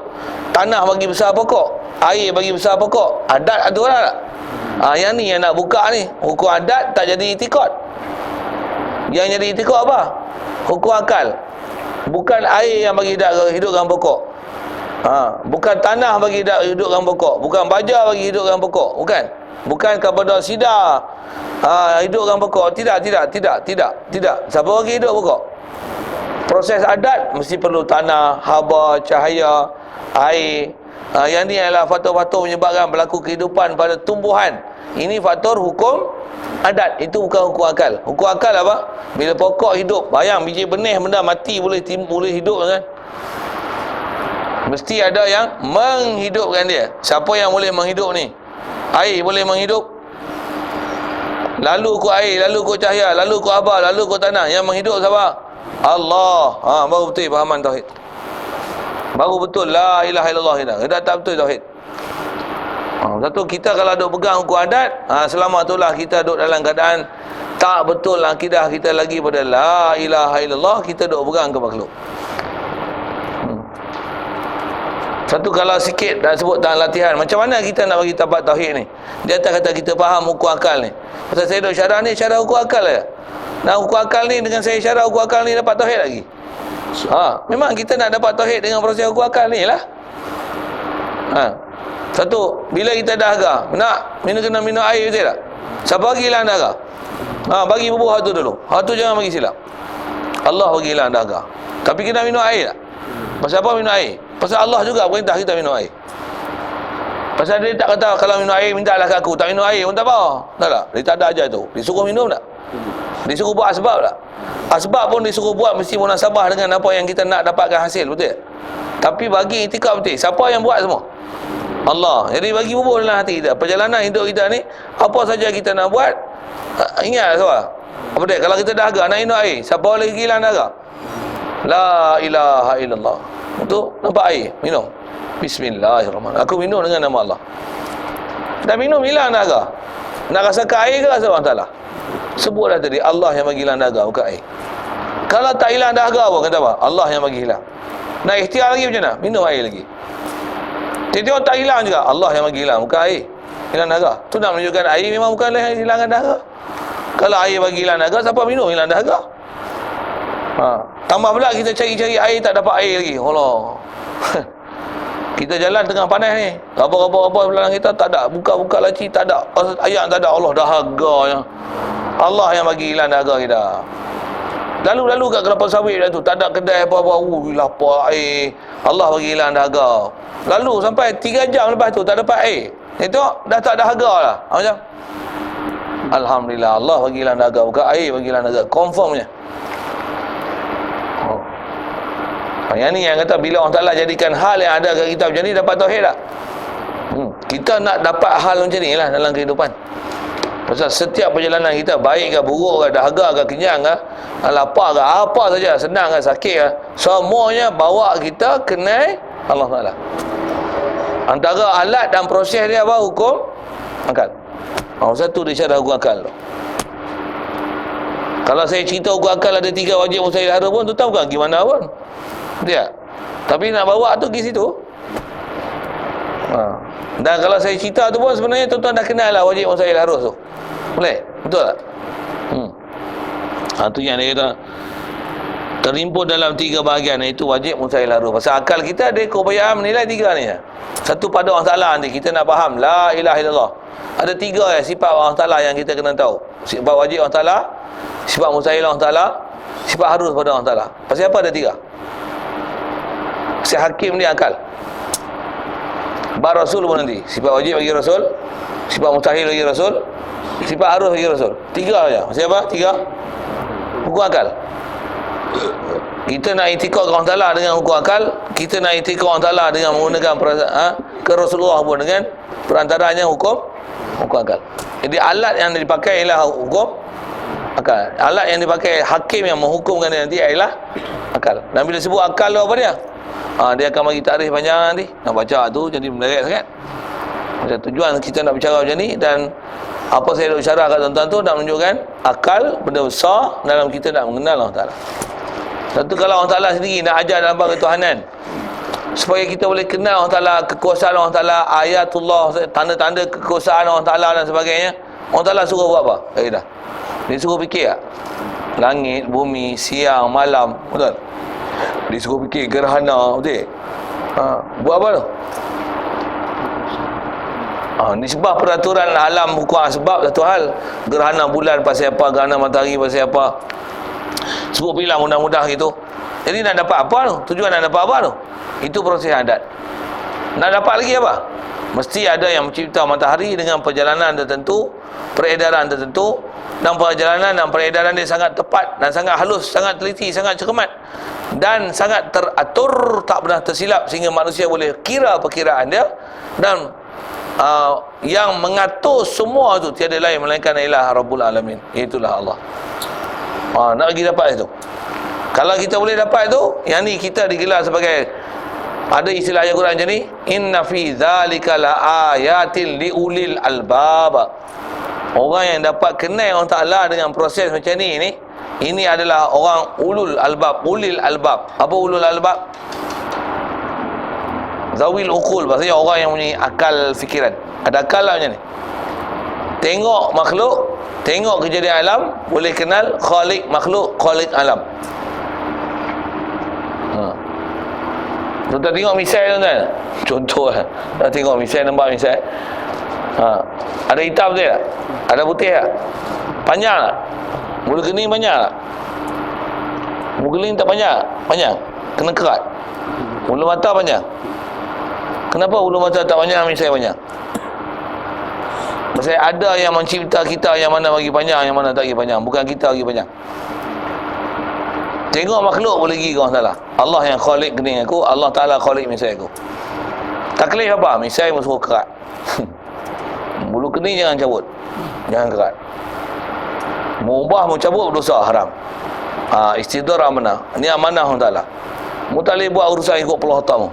tanah bagi besar pokok, air bagi besar pokok. Adat ada orang tak? Yang ni yang nak buka ni, hukum adat tak jadi itikad. Yang jadi itikad apa? Hukum akal. Bukan air yang bagi hidupkan pokok. Bukan tanah bagi hidupkan pokok. Bukan baja bagi hidupkan pokok. Bukan kepada sidar hidupkan pokok. Tidak. Siapa bagi hidup pokok? Proses adat mesti perlu tanah, haba, cahaya, air. Yang ni adalah faktor-faktor menyebabkan berlaku kehidupan pada tumbuhan. Ini faktor hukum adat. Itu bukan hukum akal. Hukum akal apa? Bila pokok hidup, bayang biji benih benda mati boleh hidup kan? Mesti ada yang menghidupkan dia. Siapa yang boleh menghidup ni? Air boleh menghidup. Lalu ku air, lalu ku cahaya, lalu ku haba, lalu ku tanah. Yang menghidup siapa? Allah. Baru betul fahaman tauhid. Baru betul la ilaha illallah kita tak betul tauhid. Satu, kita kalau duk pegang hukum adat, selama itulah kita duk dalam keadaan tak betul akidah kita lagi pada la ilaha illallah, kita duk pegang ke makhluk. Satu, kalau sikit dah sebut dalam latihan, macam mana kita nak bagi tabat tauhid ni? Dia tak kata kita faham hukum akal ni. Pasal saya duk syarah ni, syarah hukum akal je. Nah, hukum akal ni dengan saya syarah hukum akal ni dapat tauhid lagi. Memang kita nak dapat tauhid dengan proses hukum akal ni lah. Satu, bila kita dahaga, nak kena minum air betul tak? Siapa bagi hilang dahaga? Bagi bubuh hatu dulu. Hatu jangan bagi silap. Allah bagi hilang dahaga. Tapi kita minum air tak? Pasal apa minum air? Pasal Allah juga perintah kita minum air. Pasal dia tak kata kalau minum air minta lah kat aku, tak minum air pun tak apa. Tak. Dia tak ada ajar tu. Disuruh minum tak? Disuruh buat asbab tak? Asbab pun disuruh buat mesti munasabah dengan apa yang kita nak dapatkan hasil, betul tak? Tapi bagi itikad betul, siapa yang buat semua? Allah. Jadi bagi bubuh dalam hati kita. Perjalanan hidup kita ni, apa saja kita nak buat, ingat semua. Apa dia? Kalau kita dahaga nak minum air, siapa boleh hilang dahaga? La ilaha illallah. Untuk nampak air, minum. Bismillahirrahmanirrahim. Aku minum dengan nama Allah. Dah minum hilang dahaga. Nak rasakan air ke rasa Allah Ta'ala? Sebutlah tadi Allah yang bagi hilang dahaga, bukan air. Kalau tak hilang dahaga apa? Kata apa? Allah yang bagi hilang. Nak ikhtiar lagi macam mana? Minum air lagi. Tiba-tiba tak hilang juga, Allah yang bagi hilang, bukan air. Hilang dahaga. Tu nak menunjukkan air memang bukanlah hilangan dahaga. Kalau air bagi hilang dahaga, siapa minum hilang dahaga? Tambah pula kita cari-cari air, tak dapat air lagi. Allah. Kita jalan tengah panas ni, apa-apa belakang kita tak ada, buka-buka laci tak ada, ayat tak ada. Allah dahaganya. Allah yang bagi hilang dahaga kita. Lalu kat kelapa sawit dah tu, tak ada kedai apa-apa, lapar air. Allah bagi hilang dahaga. Lalu sampai 3 jam lepas tu tak dapat air. Itu dah tak dahaga lah. Macam alhamdulillah, Allah bagi hilang dahaga, bukan air bagi hilang dahaga. Confirmnya. Yang ni yang kata bila Allah Ta'ala jadikan hal yang ada kat kita macam ni, dapat tauhid tak? Kita nak dapat hal macam ni lah dalam kehidupan. Pasal setiap perjalanan kita, baik ke buruk ke, dahaga ke, kenyang ke, lapar ke, apa saja, senang ke, sakit ke, semuanya bawa kita kenal Allah Ta'ala. Antara alat dan proses dia apa? Hukum akal. Satu dia syarah hukum akal tu. Kalau saya cerita hukum akal ada 3 wajib mustahil haram pun, tu tahu kan gimana pun dia. Tapi nak bawa tu pergi situ. Dan kalau saya cerita tu pun sebenarnya tuan-tuan dah kenal lah wajib mustahil harus tu. Boleh? Betul tak? Tu yang dia kata terimpun dalam 3 bahagian, iaitu wajib mustahil harus. Pasal akal kita ada keupayaan menilai 3 ni. Satu, pada Allah Ta'ala nanti kita nak faham la ilaha illallah. Ada 3 sifat Allah Ta'ala yang kita kena tahu. Sifat wajib Allah Ta'ala, sifat mustahil Allah Ta'ala, sifat harus pada Allah Ta'ala. Pasal apa ada 3? Si hakim ni akal. Bar Rasul pun nanti sifat wajib bagi Rasul, sifat mustahil bagi Rasul, sifat harus bagi Rasul. 3 saja. Maksud apa? 3 hukum akal. Kita nak itikad Allah Ta'ala dengan hukum akal, kita nak itikad Allah Ta'ala dengan menggunakan ke Rasulullah pun dengan perantaranya hukum akal. Jadi alat yang dipakai ialah hukum akal. Alat yang dipakai hakim yang menghukumkan dia nanti ialah akal. Dan bila sebut akal tu apa dia? Dia akan bagi takrif panjang nanti. Nak baca tu jadi menarik sangat. Macam tujuan kita nak bicara macam ni, dan apa saya nak bicara kat tuan-tuan tu nak menunjukkan akal benda besar dalam kita nak mengenal Allah Ta'ala. Satu, kalau Allah Ta'ala sendiri nak ajar dalam bab ketuhanan, supaya kita boleh kenal Allah Ta'ala, kekuasaan Allah Ta'ala, ayatullah, tanda-tanda kekuasaan Allah Ta'ala dan sebagainya. Allah Ta'ala suruh buat apa? Dah. Dia suruh fikir tak? langit, bumi, siang, malam, betul? Disuruh fikir gerhana, betul? Buat apa tu? Nisbah peraturan alam hukum sebab satu hal. Gerhana bulan pasal apa, gerhana matahari pasal apa. Sebut bilang mudah-mudah gitu. Jadi nak dapat apa tu? Tujuan nak dapat apa tu? Itu proses adat. Nak dapat lagi apa? Mesti ada yang mencipta matahari dengan perjalanan tertentu, peredaran tertentu, dan perjalanan dan peredaran dia sangat tepat dan sangat halus, sangat teliti, sangat cermat dan sangat teratur, tak pernah tersilap, sehingga manusia boleh kira perkiraan dia. Dan yang mengatur semua tu tiada lain melainkan ilah Rabbul Alamin, itulah Allah. Nak pergi dapat itu. Kalau kita boleh dapat itu, yang ni kita digelar sebagai, ada istilah ayat Quran macam ni, inna fi dzalika la ayatin liulil albab. Orang yang dapat kenal Allah Ta'ala dengan proses macam ni, ini adalah orang ulul albab. Ulil albab. Apa ulul albab? Zawil uqul, maksudnya orang yang punya akal fikiran. Ada akal lah macam ni. Tengok makhluk, tengok kejadian alam, boleh kenal khalik makhluk, khalik alam. Tuan-tuan tengok misal tuan-tuan. Contoh lah. Dah tengok misal, nampak misal. Ada hitam betul tak? Ada putih tak? Panjang tak? Bulu kening panjang tak? Bulu kening tak panjang? Panjang. Kena kerat. Bulu mata panjang. Kenapa bulu mata tak panjang, misal panjang? Pasal ada yang mencipta kita, yang mana bagi panjang, yang mana tak bagi panjang. Bukan kita bagi panjang. Tengok makhluk boleh pergi kau salah. Allah yang khalik kening aku, Allah Ta'ala khalik misal aku. Taklif apa? Misal mu suruh kerat. Bulu kening jangan cabut, jangan kerat. Mu ubah, mu cabut, dosa, haram. Istidhar amanah. Ini amanah Allah Ta'ala. Mu tak boleh buat urusan ikut peluh otak mu.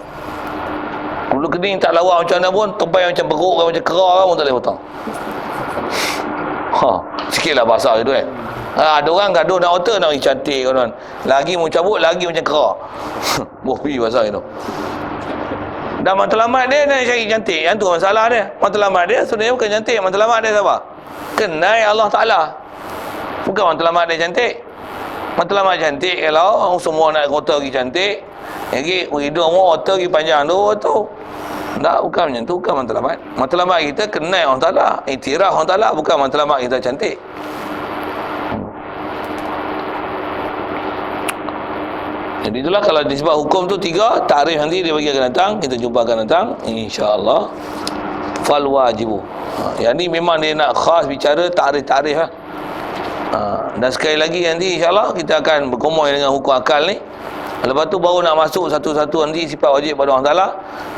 Bulu kening tak lawa macam mana pun, tempai macam beruk, macam kerah, mu tak boleh potong. Sikitlah bahasa itu ada orang gaduh nak otak, nak pergi cantik kawan. Lagi mu cabut, lagi macam kerah. Bohpi bahasa itu. Dan matlamat dia nak cari cantik. Yang tu masalah dia. Matlamat dia sebenarnya bukan cantik. Matlamat dia siapa? Kenal Allah Ta'ala. Bukan matlamat dia cantik. Matlamat cantik kalau semua nak kota pergi cantik. Lagi hidung mu otak pergi panjang tu. Tak, bukan macam tu. Bukan matlamat. Matlamat kita kenal Allah Ta'ala. Iktiraf Allah Ta'ala. Bukan matlamat kita cantik. Jadi itulah kalau disebab hukum tu tiga, takrif nanti dia bagi akan datang, kita jumpa akan datang insya-Allah. Fal wajibu. Yang ni memang dia nak khas bicara takrif lah. Dan sekali lagi nanti insya-Allah kita akan bergumul dengan hukum akal ni. Lepas tu baru nak masuk satu-satu nanti sifat wajib pada Allah Taala.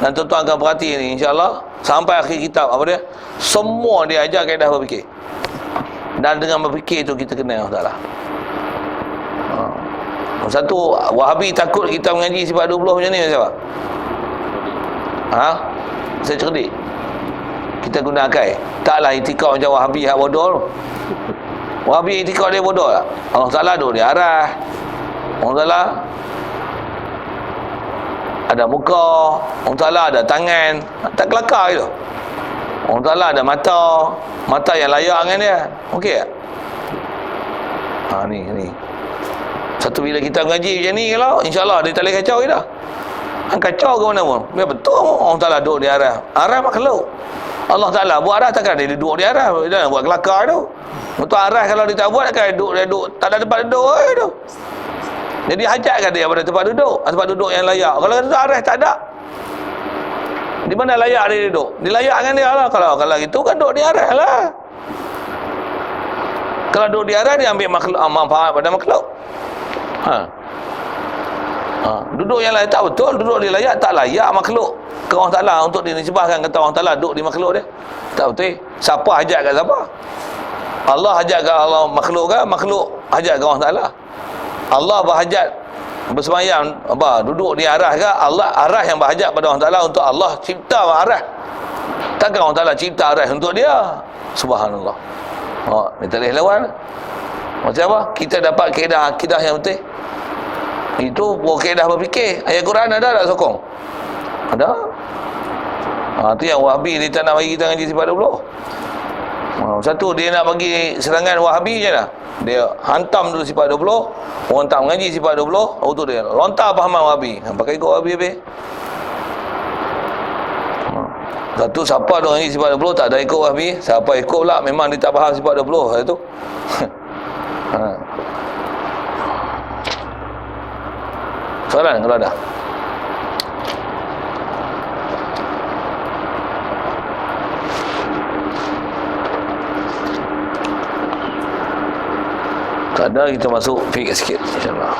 Dan tuan-tuan akan perhati ni insya-Allah sampai akhir kitab apa dia? Semua dia ajar kaedah berfikir. Dan dengan berfikir tu kita kenal Allah Taala. Satu, Wahabi takut kita mengaji sifat 20 macam ni siapa? Saya cerdik. Kita guna akal. Taklah itikad macam Wahabi hak bodoh. Wahabi itikad dia bodoh tak? Allah Ta'ala duduk di arah. Allah Ta'ala ada muka. Allah Ta'ala ada tangan. Tak kelakar itu. Allah Ta'ala ada mata. Mata yang layak dengan dia. Okey tak? Ni. Satu bila kita mengaji macam ni, kalau insya-Allah dia tak boleh kacau kita. Kacau ke mana pun. Biar betul Allah Ta'ala duduk di arah. Arah makhluk. Allah Ta'ala buat arah, takkan dia duduk di arah. Dia nak buat kelakar tu. Betul arah kalau dia tak buat, takkan dia duduk tak ada tempat duduk tu. Jadi hajatkan dia pada tempat duduk yang layak. Kalau kata arah tak ada, di mana layak dia duduk? Dia layak dengan dia lah. Kalau gitu kan duduk di arah lah. Kalau duduk di arah, dia ambil makhluk, manfaat pada makhluk. Duduk yang layak tak betul, duduk di layak tak layak makhluk ke Allah Ta'ala untuk dinisbahkan kata Allah Ta'ala duduk di makhluk dia. Tak betul. Siapa hajat kat siapa? Allah hajat kat Allah makhluk ke? Makhluk hajat kat Allah Ta'ala. Allah berhajat bersemayam duduk di arah ke? Allah arah yang berhajat pada Allah Ta'ala untuk Allah cipta arah. Takkan Allah Ta'ala cipta arah untuk dia? Subhanallah. Ni tak boleh lawan. Macam apa? Kita dapat kaedah akidah yang betul. Itu kaedah berfikir. Ayat Quran ada tak sokong? Ada. Tu yang Wahabi dia tak nak bagi kita ngaji sifat 20. Satu dia nak bagi serangan Wahabi je lah. Dia hantam dulu sifat 20, orang tak mengaji sifat 20, tu dia lontar pahaman Wahabi. Pakai ikut Wahabi habis. Satu siapa dia ngaji sifat 20 tak ada ikut Wahabi, siapa ikut pula memang dia tak faham sifat 20 itu. Soalan kalau ada. Tak ada, kita masuk fikir sikit insya-Allah.